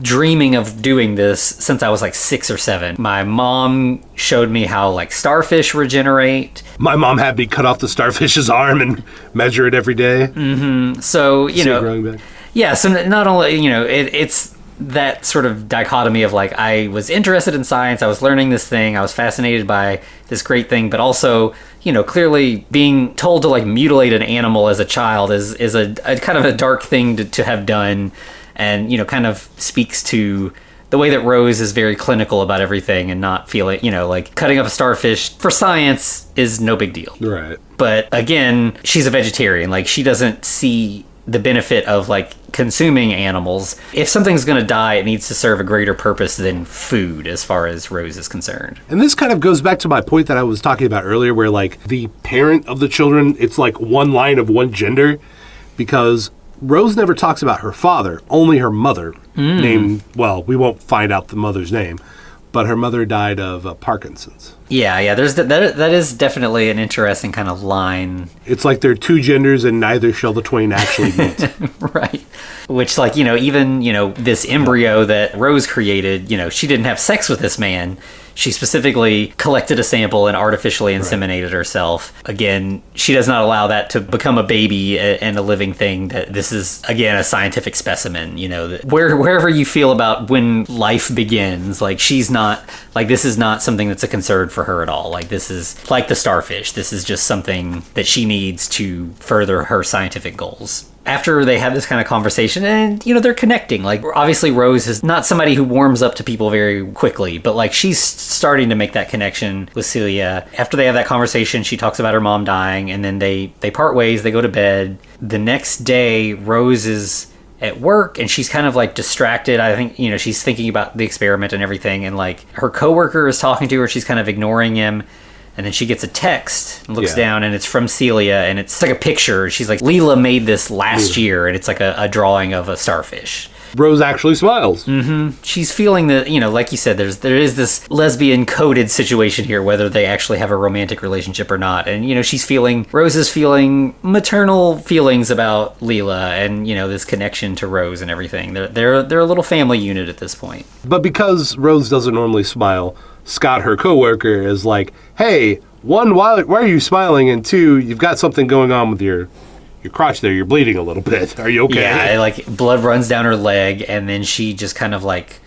dreaming of doing this since I was like 6 or 7. My mom showed me how like starfish regenerate. My mom had me cut off the starfish's arm and measure it every day. Mm-hmm. So, growing back. Yeah, so not only, it's that sort of dichotomy of like, I was interested in science, I was learning this thing, I was fascinated by this great thing, but also, clearly being told to like mutilate an animal as a child is a kind of a dark thing to have done. And, kind of speaks to the way that Rose is very clinical about everything and not feeling, like cutting up a starfish for science is no big deal. Right. But again, she's a vegetarian. Like, she doesn't see the benefit of like consuming animals. If something's going to die, it needs to serve a greater purpose than food as far as Rose is concerned. And this kind of goes back to my point that I was talking about earlier, where like the parent of the children, it's like one line of one gender, because Rose never talks about her father, only her mother, named, well, we won't find out the mother's name, but her mother died of Parkinson's. Yeah, there's that is definitely an interesting kind of line. It's like there are two genders and neither shall the twain actually meet. Right. Which, like, even, this embryo that Rose created, she didn't have sex with this man. She specifically collected a sample and artificially inseminated herself. Again, she does not allow that to become a baby and a living thing. That this is, again, a scientific specimen. Wherever you feel about when life begins, like, she's not, like, this is not something that's a concern for her at all. Like, this is like the starfish. This is just something that she needs to further her scientific goals. After they have this kind of conversation, and, they're connecting. Like, obviously Rose is not somebody who warms up to people very quickly, but, like, she's starting to make that connection with Celia. After they have that conversation, she talks about her mom dying, and then they part ways, they go to bed. The next day, Rose is at work, and she's kind of, like, distracted. I think, she's thinking about the experiment and everything, and, like, her coworker is talking to her, she's kind of ignoring him. And then she gets a text and looks down, and it's from Celia, and it's like a picture. She's like, Leela made this last year, and it's like a drawing of a starfish. Rose actually smiles. Mm-hmm. She's feeling that, like you said, there is this lesbian-coded situation here, whether they actually have a romantic relationship or not. And, Rose is feeling maternal feelings about Leela and, this connection to Rose and everything. They're a little family unit at this point. But because Rose doesn't normally smile, Scott, her coworker, is like, hey, one, why are you smiling? And two, you've got something going on with your crotch there. You're bleeding a little bit. Are you okay? Yeah, like blood runs down her leg, and then she just kind of like,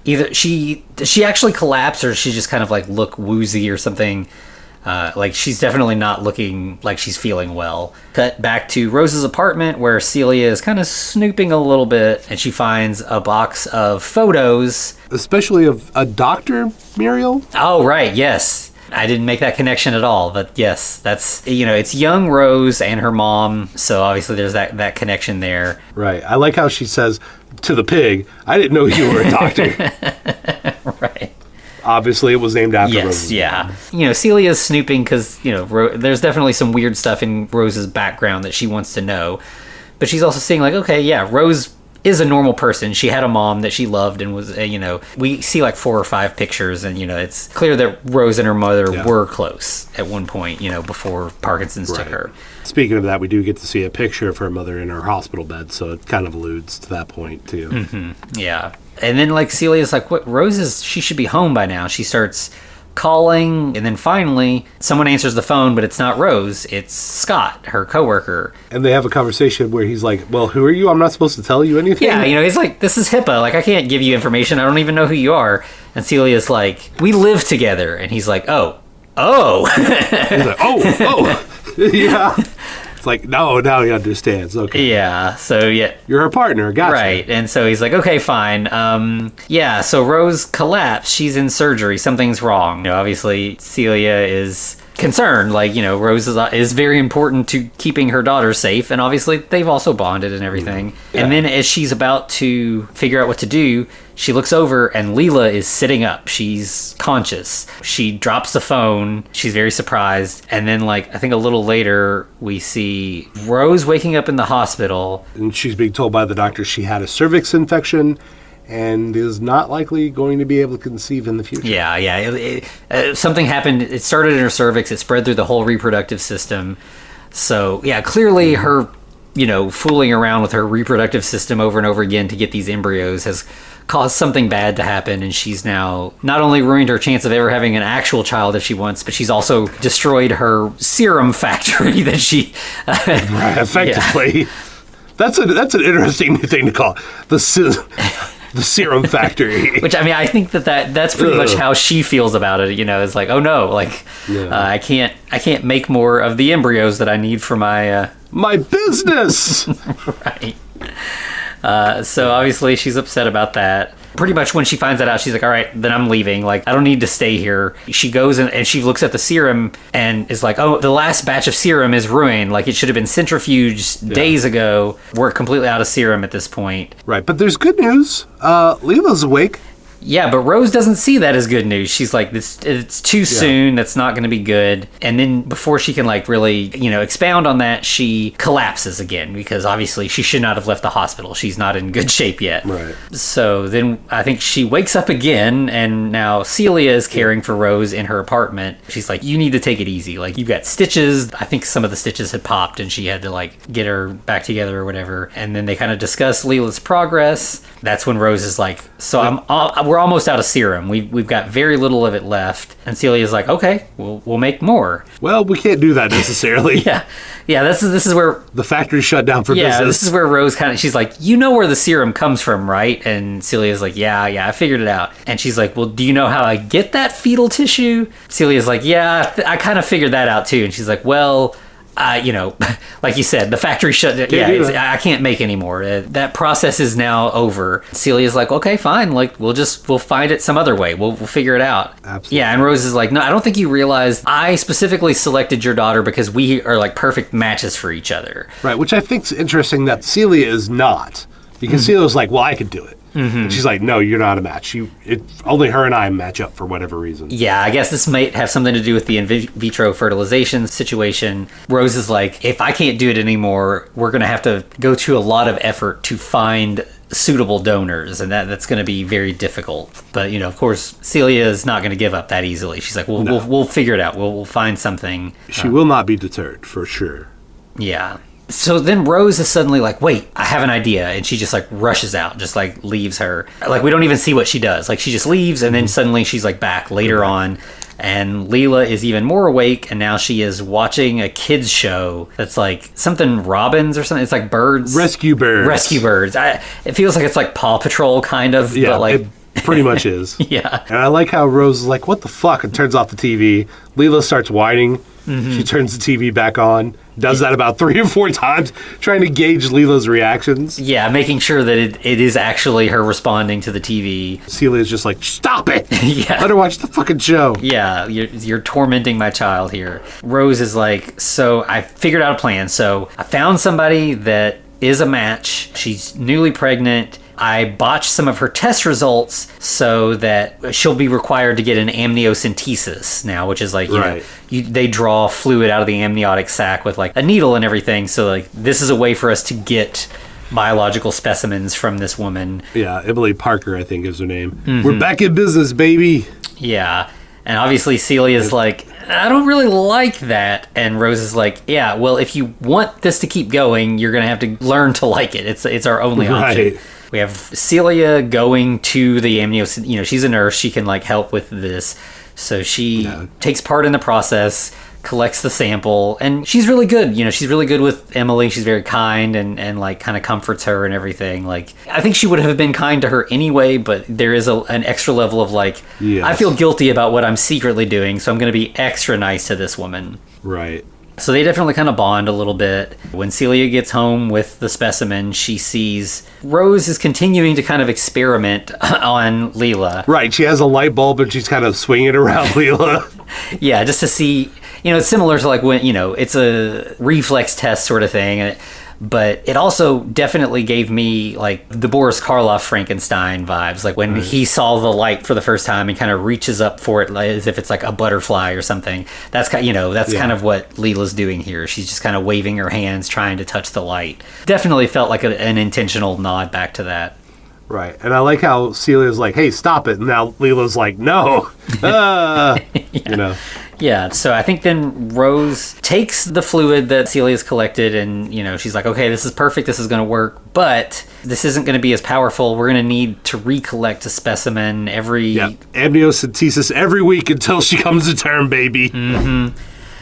either she actually collapsed or she just kind of like look woozy or something. Like, she's definitely not looking like she's feeling well. Cut back to Rose's apartment, where Celia is kind of snooping a little bit, and she finds a box of photos. Especially of a Dr. Muriel? Oh, right, yes. I didn't make that connection at all, but yes, that's, it's young Rose and her mom, so obviously there's that connection there. Right. I like how she says to the pig, I didn't know you were a doctor. Right. Obviously, it was named after Yes, Rose. yeah. Celia's snooping because, there's definitely some weird stuff in Rose's background that she wants to know. But she's also seeing, like, okay, yeah, Rose is a normal person. She had a mom that she loved and was, we see like 4 or 5 pictures, and, it's clear that Rose and her mother were close at one point, before Parkinson's took her. Speaking of that, we do get to see a picture of her mother in her hospital bed, so it kind of alludes to that point, too. Mm-hmm. Yeah. And then, like, Celia's like, what? She should be home by now. She starts calling, and then finally, someone answers the phone, but it's not Rose. It's Scott, her coworker. And they have a conversation where he's like, well, who are you? I'm not supposed to tell you anything? Yeah, he's like, this is HIPAA. Like, I can't give you information. I don't even know who you are. And Celia's like, we live together. And he's like, oh. He's like, oh. Yeah. It's like, no, now he understands. Okay. Yeah, so yeah. You're her partner, gotcha. Right, and so he's like, okay, fine. So Rose collapsed. She's in surgery. Something's wrong. Obviously, Celia is concerned. Like, Rose is very important to keeping her daughter safe, and obviously they've also bonded and everything. Yeah. And then as she's about to figure out what to do, she looks over and Leela is sitting up. She's conscious. She drops the phone. She's very surprised. And then, like, I think a little later, we see Rose waking up in the hospital. And she's being told by the doctor she had a cervix infection and is not likely going to be able to conceive in the future. Yeah. Something happened. It started in her cervix. It spread through the whole reproductive system. So, yeah, clearly her, fooling around with her reproductive system over and over again to get these embryos has caused something bad to happen, and she's now not only ruined her chance of ever having an actual child if she wants, but she's also destroyed her serum factory that she... right, effectively. Yeah. That's an interesting thing to call the serum factory. Which, I think that's pretty much how she feels about it. It's like, oh no, like I can't make more of the embryos that I need for my business. Right. So obviously she's upset about that. Pretty much when she finds that out, she's like, all right, then I'm leaving. Like, I don't need to stay here. She goes and she looks at the serum and is like, oh, the last batch of serum is ruined. Like, it should have been centrifuged days ago. We're completely out of serum at this point. Right, but there's good news. Leela's awake. Yeah, but Rose doesn't see that as good news. She's like, it's too soon. That's not going to be good. And then before she can really, expound on that, she collapses again because obviously she should not have left the hospital. She's not in good shape yet. Right. So then I think she wakes up again, and now Celia is caring for Rose in her apartment. She's like, you need to take it easy. Like, you've got stitches. I think some of the stitches had popped and she had to get her back together or whatever. And then they kind of discuss Leela's progress. That's when Rose is like, so we're almost out of serum. We've got very little of it left. And Celia's like, okay, we'll make more. Well, we can't do that necessarily. Yeah. This is where the factory shut down for business. Yeah, this is where Rose she's like, where the serum comes from, right? And Celia's like, yeah, I figured it out. And she's like, well, do you know how I get that fetal tissue? Celia's like, yeah, I kind of figured that out too. And she's like, well, like you said, the factory shut down. Yeah, I can't make anymore. That process is now over. Celia's like, okay, fine. Like, we'll find it some other way. We'll figure it out. Absolutely. Yeah, and Rose is like, no, I don't think you realize I specifically selected your daughter because we are like perfect matches for each other. Right, which I think's interesting that Celia is not. Because Celia's like, well, I could do it. Mm-hmm. And she's like, no, you're not a match. Only her and I match up for whatever reason. Yeah, I guess this might have something to do with the in vitro fertilization situation. Rose is like, if I can't do it anymore, we're going to have to go to a lot of effort to find suitable donors, and that's going to be very difficult. But, of course, Celia is not going to give up that easily. She's like, we'll figure it out. We'll find something. She will not be deterred, for sure. Yeah. So then Rose is suddenly like, wait, I have an idea. And she just rushes out, just leaves her. We don't even see what she does. She just leaves, and then suddenly she's back later on. And Leela is even more awake, and now she is watching a kids show that's something Robins or something. It's like birds. Rescue birds. Rescue birds. It feels like it's Paw Patrol kind of, but pretty much is. Yeah. And I like how Rose is like, what the fuck? And turns off the TV. Leela starts whining. She turns the TV back on. Does that about 3 or 4 times, trying to gauge Leela's reactions. Yeah, making sure that it is actually her responding to the TV. Celia's just like, stop it! Yeah. Let her watch the fucking show. Yeah, you're tormenting my child here. Rose is like, so I figured out a plan. So I found somebody that is a match. She's newly pregnant. I botched some of her test results so that she'll be required to get an amniocentesis now, which is like, they draw fluid out of the amniotic sac with like a needle and everything. So like, this is a way for us to get biological specimens from this woman. Yeah, Emily Parker, I think is her name. We're back in business, baby. Yeah. And obviously Celia's like, I don't really like that. And Rose is like, yeah, well, if you want this to keep going, you're going to have to learn to like it. It's our only option. We have Celia going to the amniocentesis. She's a nurse. She can like help with this. So she takes part in the process, collects the sample, and she's really good. She's really good with Emily. She's very kind and like kind of comforts her and everything. Like, I think she would have been kind to her anyway, but there is an extra level of like, I feel guilty about what I'm secretly doing, so I'm going to be extra nice to this woman. Right. So they definitely kind of bond a little bit. When Celia gets home with the specimen, she sees Rose is continuing to kind of experiment on Leela. Right, she has a light bulb and she's kind of swinging it around Leela. Yeah, just to see, it's similar to like when, it's a reflex test sort of thing. But it also definitely gave me like the Boris Karloff Frankenstein vibes, like when he saw the light for the first time and kind of reaches up for it as if it's like a butterfly or something. That's kind of what Leela's doing here. She's just kind of waving her hands trying to touch the light. Definitely felt like an intentional nod back to that. Right, and I like how Celia's like, hey, stop it. And now Leela's like, no. Yeah, so I think then Rose takes the fluid that Celia's collected and, she's like, okay, this is perfect, this is going to work, but this isn't going to be as powerful. We're going to need to recollect a specimen every... Yeah, amniocentesis every week until she comes to term, baby.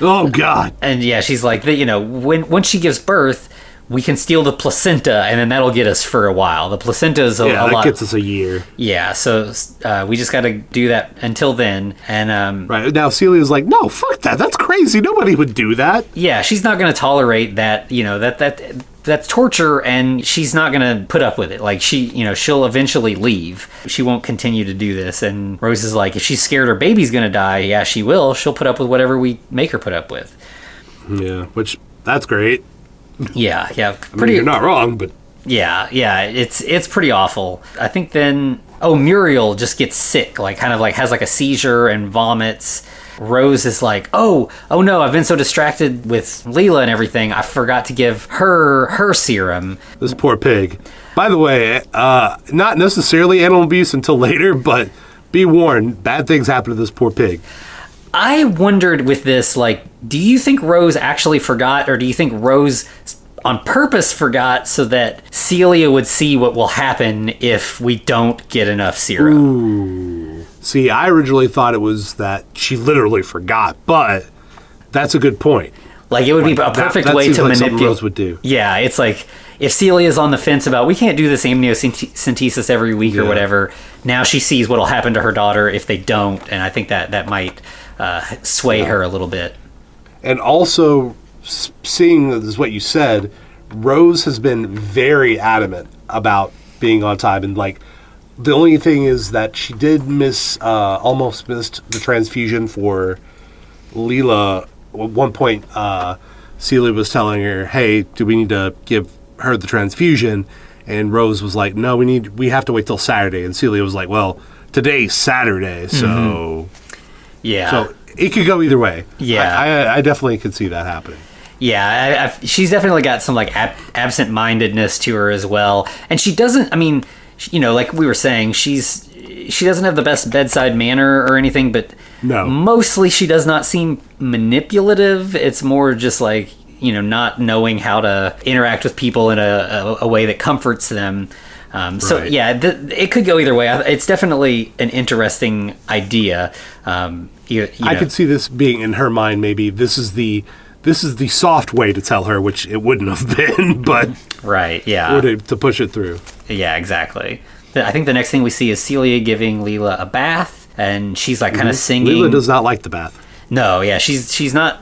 Oh, God. And yeah, she's like, when she gives birth, we can steal the placenta, and then that'll get us for a while. The placenta is a lot. That gets us a year. Yeah, so we just got to do that until then. And right now, Celia's like, no, fuck that. That's crazy. Nobody would do that. Yeah, she's not going to tolerate that. That's torture, and she's not going to put up with it. Like she'll eventually leave. She won't continue to do this. And Rose is like, if she's scared her baby's going to die, yeah, she will. She'll put up with whatever we make her put up with. Yeah, which that's great. Yeah. You're not wrong, but yeah, it's pretty awful. I think then Muriel just gets sick, like kind of like has like a seizure and vomits. Rose is like, oh no, I've been so distracted with Leela and everything, I forgot to give her serum. This poor pig. By the way, not necessarily animal abuse until later, but be warned, bad things happen to this poor pig. I wondered with this, like, do you think Rose actually forgot, or do you think Rose on purpose forgot so that Celia would see what will happen if we don't get enough serum? Ooh. See, I originally thought it was that she literally forgot, but that's a good point. Like, it would be a perfect way to manipulate. Rose would do. Yeah, it's like, if Celia's on the fence about, we can't do this amniocentesis every week or whatever, now she sees what will happen to her daughter if they don't, and I think that might sway her a little bit. And also, seeing this is what you said, Rose has been very adamant about being on time, and like the only thing is that she did almost missed the transfusion for Leela. At one point, Celia was telling her, hey, do we need to give her the transfusion? And Rose was like, no, we have to wait till Saturday. And Celia was like, well, today's Saturday, so yeah, so it could go either way. Yeah, I definitely could see that happening. Yeah, she's definitely got some like absent-mindedness to her as well, and she doesn't. I mean, like we were saying, she doesn't have the best bedside manner or anything, but no, mostly she does not seem manipulative. It's more just like, not knowing how to interact with people in a way that comforts them. So right. Yeah, it could go either way. It's definitely an interesting idea. I could see this being in her mind. Maybe this is the soft way to tell her, which it wouldn't have been, but right, yeah, to push it through. Yeah, exactly. I think the next thing we see is Celia giving Leela a bath, and she's like kind of singing. Leela does not like the bath. No, yeah, she's not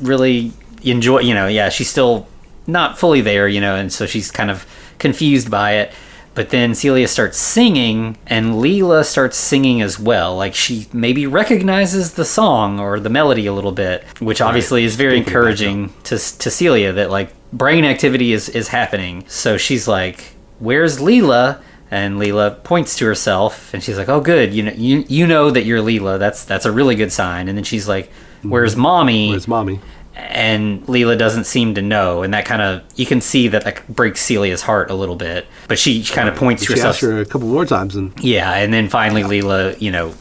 really she's still not fully there, and so she's kind of confused by it. But then Celia starts singing, and Leela starts singing as well. Like, she maybe recognizes the song or the melody a little bit, which obviously is very encouraging to Celia, that, like, brain activity is happening. So she's like, "Where's Leela?" And Leela points to herself, and she's like, "Oh, good. You know that you're Leela. That's a really good sign." And then she's like, "Where's Mommy?" Where's Mommy? And Leela doesn't seem to know, and that kind of, you can see that breaks Celia's heart a little bit. But she kind of points to herself. She asked her a couple more times, and and then finally Leela,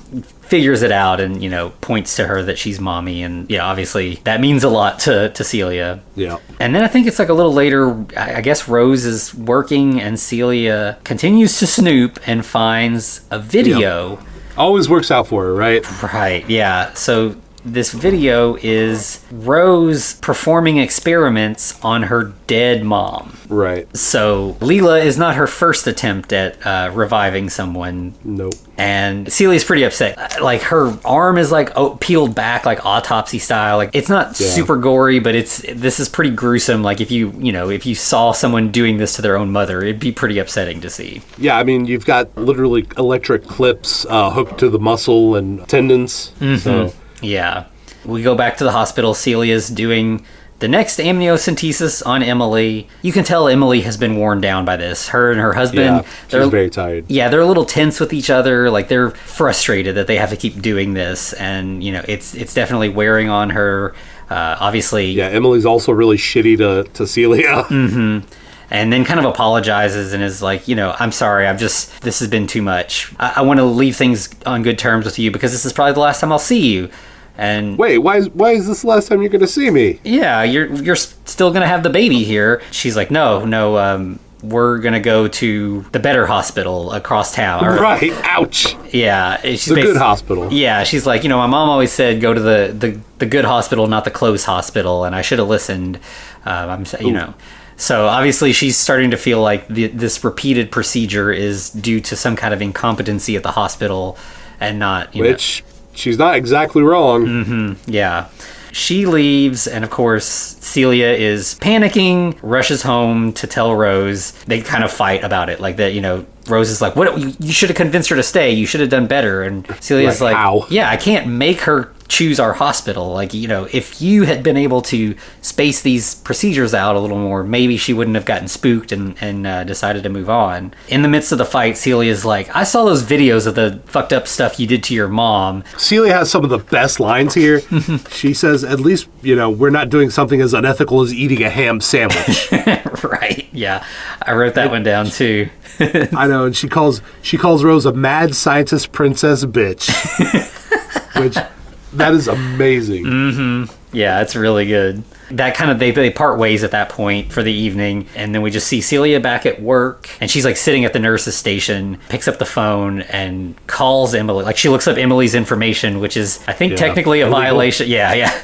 figures it out and points to her that she's Mommy, and obviously that means a lot to Celia. Yeah. And then I think it's like a little later, I guess Rose is working, and Celia continues to snoop and finds a video. Yep. Always works out for her, right? Right. Yeah. So this video is Rose performing experiments on her dead mom. Right. So Leela is not her first attempt at reviving someone. Nope. And Celia's pretty upset. Like, her arm is like peeled back, like autopsy style. Like, it's not super gory, but this is pretty gruesome. Like, if you saw someone doing this to their own mother, it'd be pretty upsetting to see. Yeah, I mean, you've got literally electric clips hooked to the muscle and tendons. Mm-hmm. So. Yeah. We go back to the hospital. Celia's doing the next amniocentesis on Emily. You can tell Emily has been worn down by this. Her and her husband, she's very tired. Yeah, they're a little tense with each other. Like, they're frustrated that they have to keep doing this, and it's definitely wearing on her. Obviously. Yeah, Emily's also really shitty to Celia. Mm-hmm. And then kind of apologizes and is like, "I'm sorry, this has been too much. I want to leave things on good terms with you because this is probably the last time I'll see you." And wait, why is this the last time you're going to see me? Yeah, you're still going to have the baby here. She's like, no, we're going to go to the better hospital across town. Right, ouch. Yeah. She's the good hospital. Yeah, she's like, my mom always said go to the good hospital, not the close hospital, and I should have listened. So obviously she's starting to feel like this repeated procedure is due to some kind of incompetency at the hospital and not, Which, she's not exactly wrong. Mm-hmm, yeah. She leaves, and of course, Celia is panicking, rushes home to tell Rose. They kind of fight about it, like that, Rose is like, "What? You should have convinced her to stay. You should have done better." And Celia's like, how? "Yeah, I can't make her choose our hospital. Like, if you had been able to space these procedures out a little more, maybe she wouldn't have gotten spooked and decided to move on." In the midst of the fight, Celia's like, "I saw those videos of the fucked up stuff you did to your mom." Celia has some of the best lines here. She says, "At least, we're not doing something as unethical as eating a ham sandwich." Right, yeah. I wrote that one down too. I know, and she calls Rose a mad scientist princess bitch. Which, that is amazing. Mm-hmm. Yeah, it's really good. That kind of, they part ways at that point for the evening, and then we just see Celia back at work, and she's like sitting at the nurse's station, picks up the phone and calls Emily. Like, she looks up Emily's information, which is, I think, technically a violation. Yeah.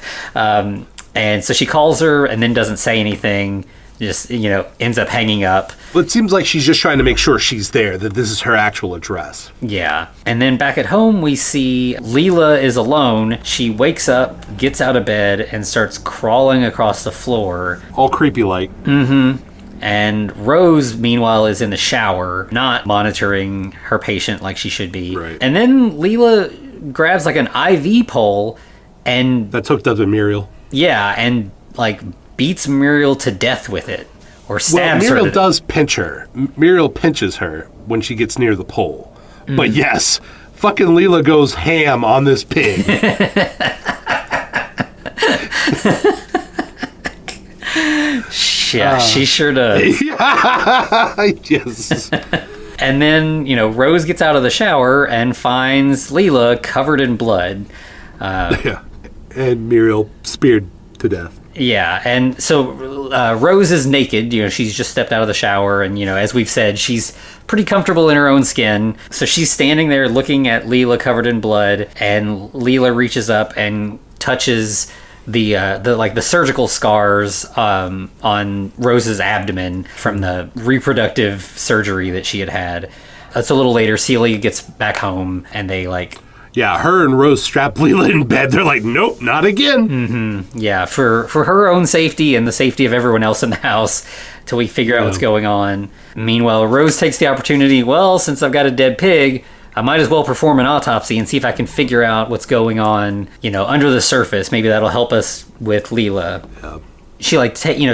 And so she calls her and then doesn't say anything. Just, ends up hanging up. Well, it seems like she's just trying to make sure she's there, that this is her actual address. Yeah. And then back at home, we see Leela is alone. She wakes up, gets out of bed, and starts crawling across the floor. All creepy-like. Mm-hmm. And Rose, meanwhile, is in the shower, not monitoring her patient like she should be. Right. And then Leela grabs like an IV pole and... That's hooked up to Muriel. Yeah, and like beats Muriel to death with it. Or stabs her. Well, Muriel does pinch her. Muriel pinches her when she gets near the pole. But yes, fucking Leela goes ham on this pig. Yeah, she sure does. Yes. And then, Rose gets out of the shower and finds Leela covered in blood. Yeah. And Muriel speared to death. Yeah, and so Rose is naked. She's just stepped out of the shower, and as we've said, she's pretty comfortable in her own skin. So she's standing there looking at Leela covered in blood, and Leela reaches up and touches the surgical scars on Rose's abdomen from the reproductive surgery that she had. It's a little later. Celia gets back home, and they like... Yeah, her and Rose strap Leela in bed. They're like, nope, not again. Mm-hmm. Yeah, for her own safety and the safety of everyone else in the house till we figure out what's going on. Meanwhile, Rose takes the opportunity, well, since I've got a dead pig, I might as well perform an autopsy and see if I can figure out what's going on, under the surface. Maybe that'll help us with Leela. Yeah. She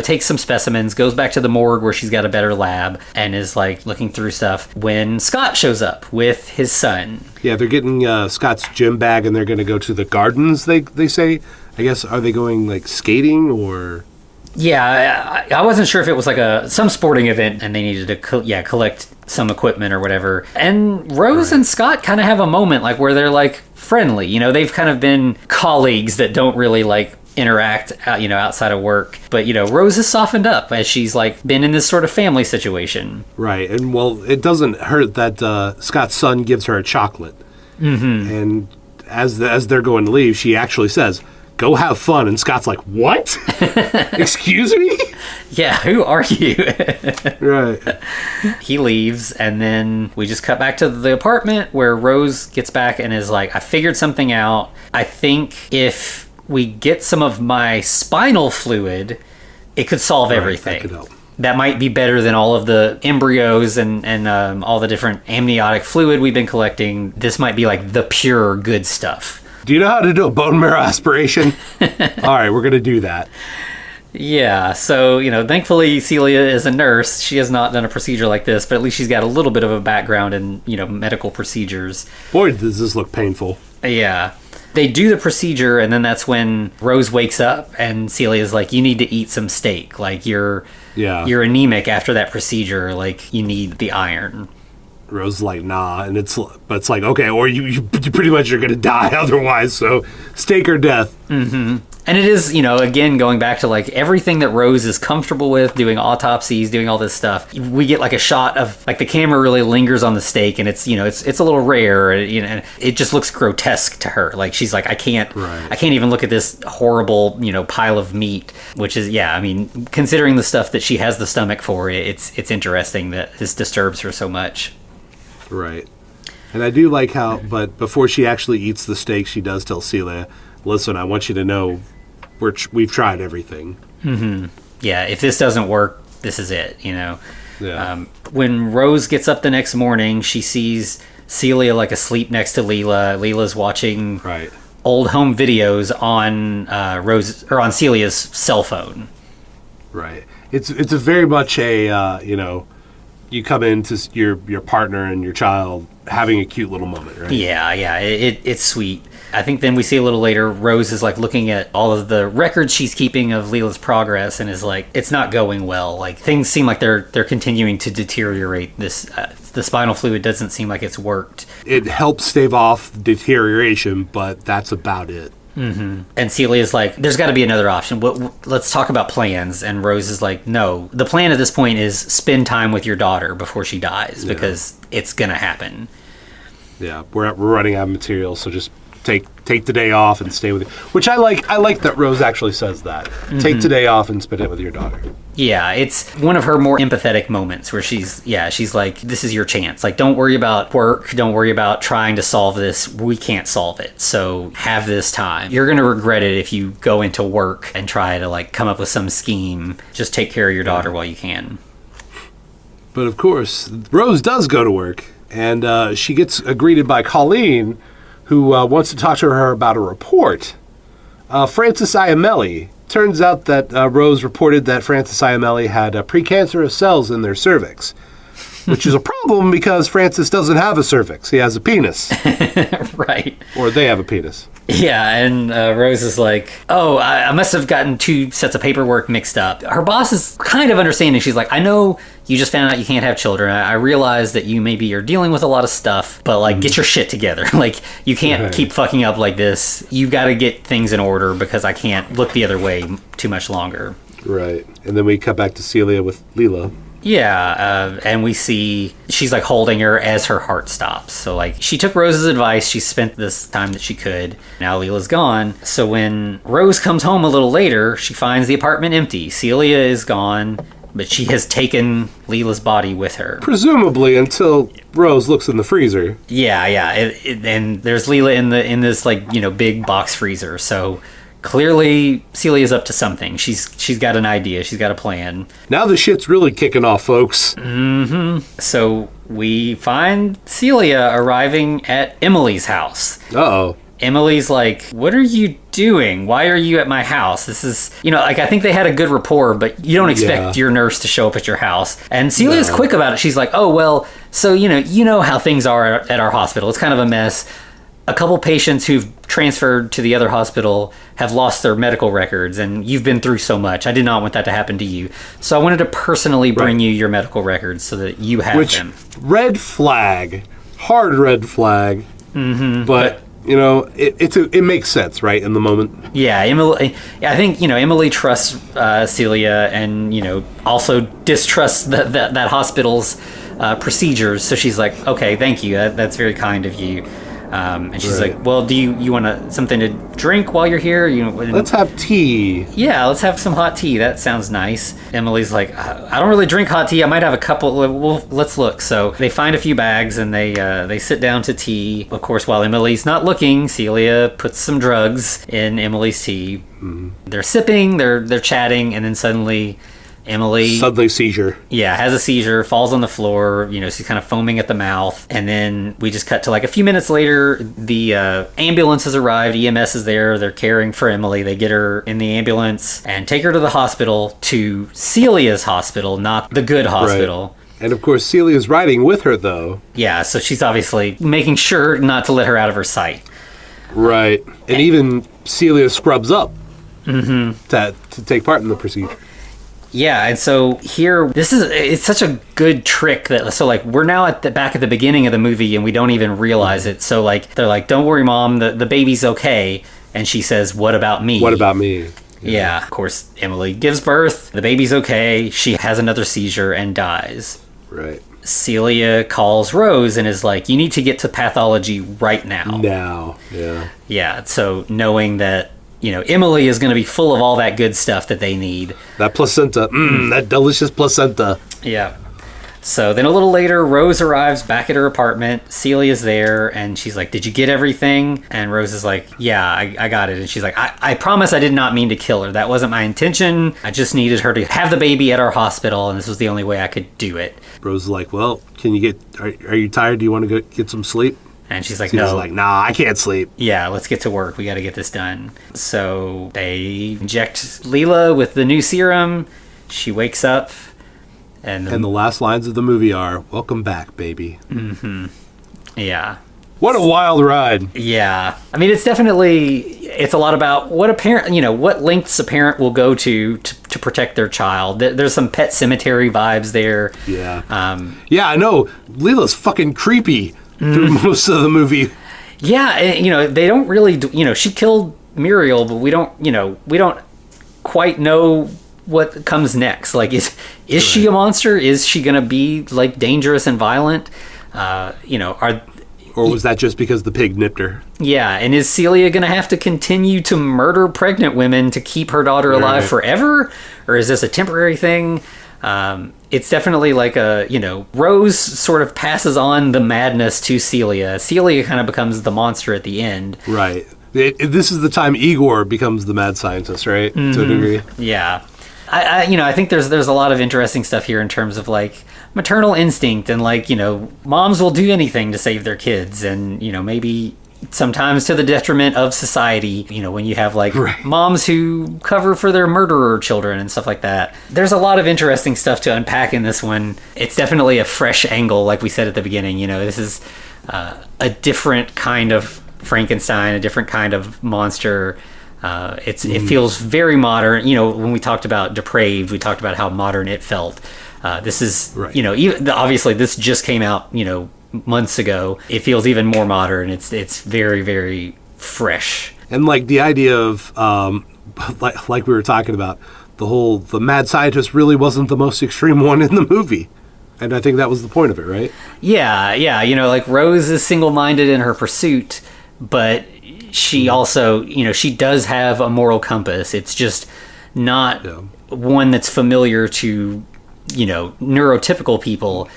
takes some specimens, goes back to the morgue where she's got a better lab, and is like looking through stuff when Scott shows up with his son. Yeah, they're getting Scott's gym bag, and they're going to go to the gardens. They say. I guess, are they going like skating or? Yeah, I wasn't sure if it was like some sporting event, and they needed to collect some equipment or whatever. And Rose and Scott kind of have a moment like where they're like friendly. They've kind of been colleagues that don't really like interact outside of work, but Rose has softened up as she's like been in this sort of family situation, right? And well, it doesn't hurt that Scott's son gives her a chocolate, and as they're going to leave, she actually says, "Go have fun," and Scott's like, "What? Excuse me?" Yeah, who are you? Right. He leaves, and then we just cut back to the apartment where Rose gets back and is like, I figured something out. I think if we get some of my spinal fluid, it could solve everything. That could help. That might be better than all of the embryos and all the different amniotic fluid we've been collecting. This might be like the pure good stuff. Do you know how to do a bone marrow aspiration? All right, we're going to do that. Yeah, so, thankfully Celia is a nurse. She has not done a procedure like this, but at least she's got a little bit of a background in, medical procedures. Boy, does this look painful. Yeah. They do the procedure, and then that's when Rose wakes up, and Celia's like, you need to eat some steak. Like, you're anemic after that procedure. Like, you need the iron. Rose is like, nah, and it's like, okay, or you pretty much are going to die otherwise, so steak or death. Mm-hmm. And it is, again, going back to like everything that Rose is comfortable with, doing autopsies, doing all this stuff. We get like a shot of like the camera really lingers on the steak, and it's, it's a little rare, and it just looks grotesque to her. Like she's like, I can't even look at this horrible, pile of meat, which is, considering the stuff that she has the stomach for, it's interesting that this disturbs her so much. Right. And I do like how, but before she actually eats the steak, she does tell Celia, listen, I want you to know we've tried everything. Mm-hmm. Yeah, if this doesn't work, this is it, Yeah. When Rose gets up the next morning, she sees Celia like asleep next to Leela. Leela's watching old home videos on on Celia's cell phone. Right. It's a very much a you come into your partner and your child having a cute little moment, right? Yeah, it's sweet. I think then we see a little later, Rose is like looking at all of the records she's keeping of Leela's progress and is like, it's not going well. Like things seem like they're continuing to deteriorate. This the spinal fluid doesn't seem like it's worked. It helps stave off deterioration, but that's about it. Mm-hmm. And Celia's like, there's got to be another option. Let's talk about plans. And Rose is like, no. The plan at this point is spend time with your daughter before she dies, because it's going to happen. Yeah, we're running out of material, so just take the day off and stay with it. Which I like that Rose actually says that. Mm-hmm. Take the day off and spend it with your daughter. Yeah, it's one of her more empathetic moments where she's like, this is your chance. Like, don't worry about work. Don't worry about trying to solve this. We can't solve it. So have this time. You're going to regret it if you go into work and try to like come up with some scheme. Just take care of your daughter while you can. But of course, Rose does go to work, and she gets greeted by Colleen, who wants to talk to her about a report. Francis Iamelli. Turns out that Rose reported that Francis Iamelli had precancerous cells in their cervix, which is a problem because Francis doesn't have a cervix. He has a penis. Right. Or they have a penis. Yeah, and Rose is like, oh, I must have gotten two sets of paperwork mixed up. Her boss is kind of understanding. She's like, I know you just found out you can't have children. I realize that you maybe are dealing with a lot of stuff, but like, get your shit together. Like, you can't keep fucking up like this. You've got to get things in order because I can't look the other way too much longer. Right. And then we cut back to Celia with Leela. Yeah, and we see she's like holding her as her heart stops. So like she took Rose's advice. She spent this time that she could. Now Leela's gone. So when Rose comes home a little later, she finds the apartment empty. Celia is gone. but she has taken Leela's body with her. Presumably until Rose looks in the freezer. Yeah. And there's Leela in this like, big box freezer. So clearly Celia's up to something. She's got an idea. She's got a plan. Now the shit's really kicking off, folks. So we find Celia arriving at Emily's house. Uh-oh. Emily's like, what are you doing? Why are you at my house? This is, I think they had a good rapport, but you don't expect your nurse to show up at your house. And Celia's quick about it. She's like, oh, well, so, you know how things are at our hospital. It's kind of a mess. A couple patients who've transferred to the other hospital have lost their medical records, and you've been through so much. I did not want that to happen to you. So I wanted to personally bring you your medical records so that you have them. Red flag. Hard red flag. But... it makes sense, right, in the moment? Yeah, Emily. I think Emily trusts Celia, and also distrusts that hospital's procedures. So she's like, "Okay, thank you. That's very kind of you." And she's like, "Well, do you want something to drink while you're here? Let's have tea." Yeah, let's have some hot tea. That sounds nice. Emily's like, "I don't really drink hot tea. I might have a couple. Well, let's look." So they find a few bags and they sit down to tea. Of course, while Emily's not looking, Celia puts some drugs in Emily's tea. They're sipping, they're chatting, and then suddenly Emily seizure. Yeah, has a seizure, falls on the floor. She's kind of foaming at the mouth. And then we just cut to like a few minutes later. The ambulance has arrived. EMS is there. They're caring for Emily. They get her in the ambulance and take her to the hospital, to Celia's hospital, not the good hospital. Right. And of course, Celia's riding with her, though. Yeah, so she's obviously making sure not to let her out of her sight. Right. And even Celia scrubs up to take part in the procedure. Yeah, and so here, it's such a good trick that, so like, we're now back at the beginning of the movie and we don't even realize it. So like, they're like, don't worry, Mom, the baby's okay. And she says, what about me? What about me? Yeah, of course, Emily gives birth, the baby's okay, she has another seizure and dies. Right. Celia calls Rose and is like, you need to get to pathology right now. Now, yeah. Yeah, so knowing that, Emily is going to be full of all that good stuff that they need. That placenta. That delicious placenta. Yeah. So then a little later, Rose arrives back at her apartment. Celia's there, and she's like, did you get everything? And Rose is like, yeah, I got it. And she's like, I promise I did not mean to kill her. That wasn't my intention. I just needed her to have the baby at our hospital, and this was the only way I could do it. Rose is like, well, are you tired? Do you want to go get some sleep? And she's like, She's no. like, nah, I can't sleep. Yeah, let's get to work. We got to get this done. So they inject Leela with the new serum. She wakes up. And the last lines of the movie are, welcome back, baby. Yeah. What a wild ride. Yeah. I mean, it's a lot about what a parent, what lengths a parent will go to protect their child. There's some Pet Cemetery vibes there. Yeah. Yeah, I know. Leela's fucking creepy through most of the movie. Yeah, they don't really she killed Muriel, but we don't quite know what comes next. Like, is she a monster? Is she gonna be like dangerous and violent? Or was that just because the pig nipped her? Yeah, and is Celia gonna have to continue to murder pregnant women to keep her daughter alive forever, or is this a temporary thing? It's definitely like Rose sort of passes on the madness to Celia. Celia kind of becomes the monster at the end. Right. This is the time Igor becomes the mad scientist, right? To a degree. Yeah. I think there's a lot of interesting stuff here in terms of like maternal instinct and like, moms will do anything to save their kids, and, maybe sometimes to the detriment of society, when you have like moms who cover for their murderer children and stuff like that. There's a lot of interesting stuff to unpack in this one. It's definitely a fresh angle, like we said at the beginning. This is a different kind of Frankenstein, a different kind of monster. It feels very modern. When we talked about Depraved, we talked about how modern it felt. This is, even, obviously this just came out, months ago. It feels even more modern. It's very, very fresh. And like the idea of, like we were talking about, the mad scientist really wasn't the most extreme one in the movie. And I think that was the point of it, right? Yeah. Like Rose is single-minded in her pursuit, but she also, she does have a moral compass. It's just not one that's familiar to neurotypical people,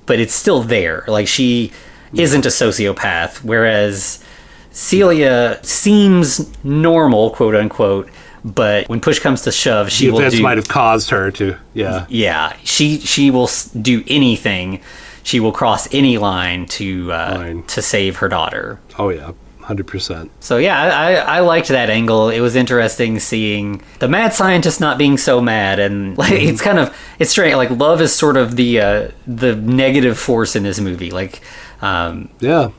but it's still there. Like, she isn't a sociopath, whereas Celia seems normal, quote unquote, but when push comes to shove, she will events might have caused her to, yeah, she will do anything. She will cross any line to save her daughter. Oh yeah, 100%. So yeah, I liked that angle. It was interesting seeing the mad scientist not being so mad, and like it's strange. Like, love is sort of the negative force in this movie. Like, yeah.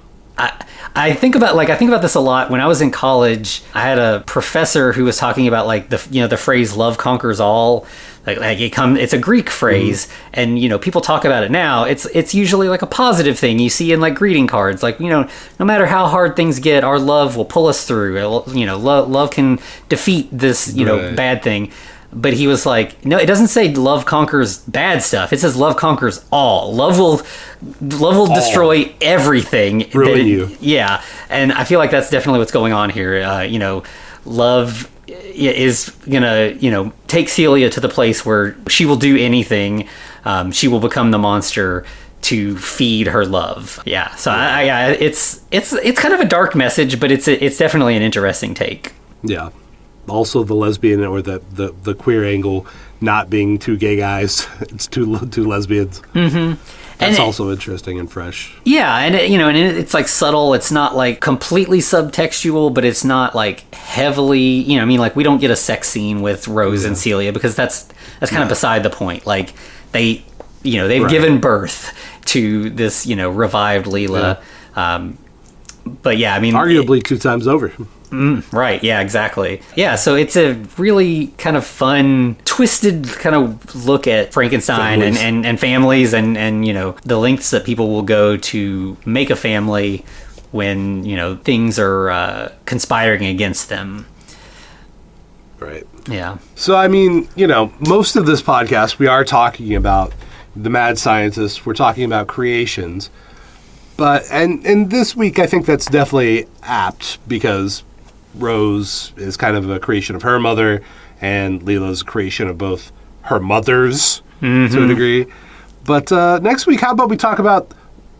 I think about this a lot. When I was in college, I had a professor who was talking about like the phrase "love conquers all." It's a Greek phrase, and people talk about it now. It's usually like a positive thing you see in like greeting cards. Like, no matter how hard things get, our love will pull us through. Love can defeat this Right. bad thing. But he was like, no, it doesn't say love conquers bad stuff. It says love conquers all. Love will destroy everything. Ruin you. Yeah, and I feel like that's definitely what's going on here. Love is gonna take Celia to the place where she will do anything. She will become the monster to feed her love. Yeah, so it's kind of a dark message, but it's definitely an interesting take. Yeah. Also, the lesbian or the queer angle not being two gay guys, it's two lesbians. Mm-hmm. That's also interesting and fresh. Yeah, and it's like subtle. It's not like completely subtextual, but it's not like heavily. Like, we don't get a sex scene with Rose and Celia because that's kind of beside the point. Like, they've given birth to this revived Leela. Yeah. But yeah, arguably 2 times over. Right, yeah, exactly. Yeah, so it's a really kind of fun, twisted kind of look at Frankenstein and families and the lengths that people will go to make a family when, things are conspiring against them. Right. Yeah. So, most of this podcast, we are talking about the mad scientist. We're talking about creations. But, and this week, I think that's definitely apt because Rose is kind of a creation of her mother, and Leela's a creation of both her mothers to a degree. But next week, how about we talk about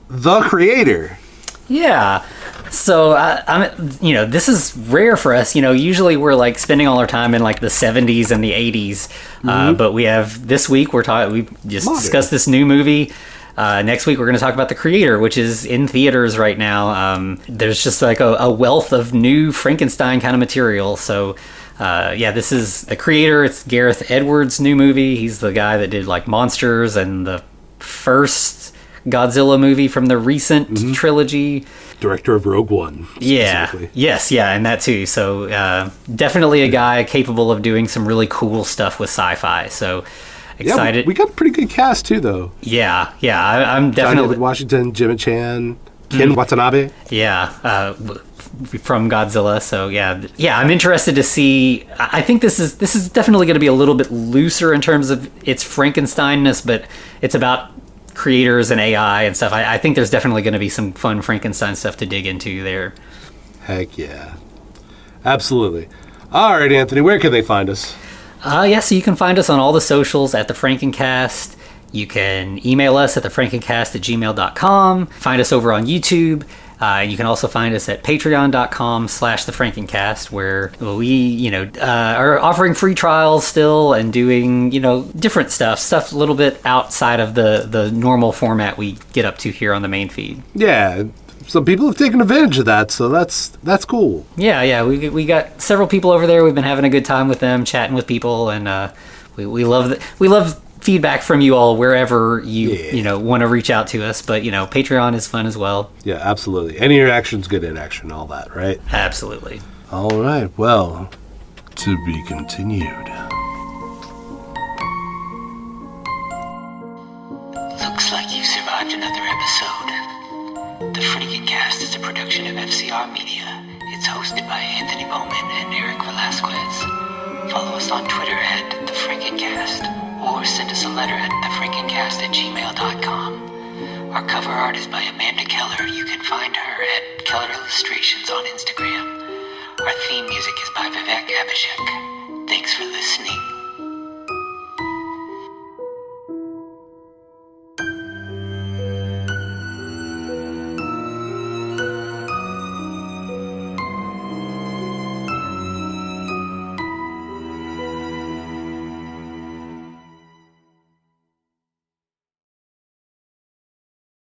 the creator? Yeah. So, this is rare for us. Usually we're like spending all our time in like the 70s and the 80s. But we have this week, we just discussed this new movie. Next week, we're going to talk about The Creator, which is in theaters right now. There's just like a wealth of new Frankenstein kind of material. So, this is The Creator. It's Gareth Edwards' new movie. He's the guy that did like Monsters and the first Godzilla movie from the recent trilogy. Director of Rogue One. Yeah. Yes, yeah, and that too. So, definitely a guy capable of doing some really cool stuff with sci-fi. So, excited. Yeah, we got a pretty good cast too, though. Yeah, I'm definitely. David Washington, Jimmy Chan, Ken Watanabe. Yeah, from Godzilla. So yeah, I'm interested to see. I think this is definitely going to be a little bit looser in terms of its Frankenstein-ness, but it's about creators and AI and stuff. I think there's definitely going to be some fun Frankenstein stuff to dig into there. Heck yeah, absolutely. All right, Anthony, where can they find us? So you can find us on all the socials at The Frankencast. You can email us at thefrankencast@gmail.com. Find us over on YouTube. You can also find us at patreon.com/thefrankencast, where we, are offering free trials still and doing, different stuff a little bit outside of the normal format we get up to here on the main feed. Yeah. Some people have taken advantage of that, so that's cool. Yeah, we got several people over there. We've been having a good time with them, chatting with people, and we love feedback from you all wherever you want to reach out to us. But Patreon is fun as well. Yeah, absolutely. Any interaction's good interaction, all that, right? Absolutely. All right. Well, to be continued. Looks like you've survived another episode. The Frankencast is a production of FCR Media. It's hosted by Anthony Bowman and Eric Velasquez. Follow us on Twitter at The Frankencast, or send us a letter at thefrankencast@gmail.com. Our cover art is by Amanda Keller. You can find her at Keller Illustrations on Instagram. Our theme music is by Vivek Abhishek. Thanks for listening.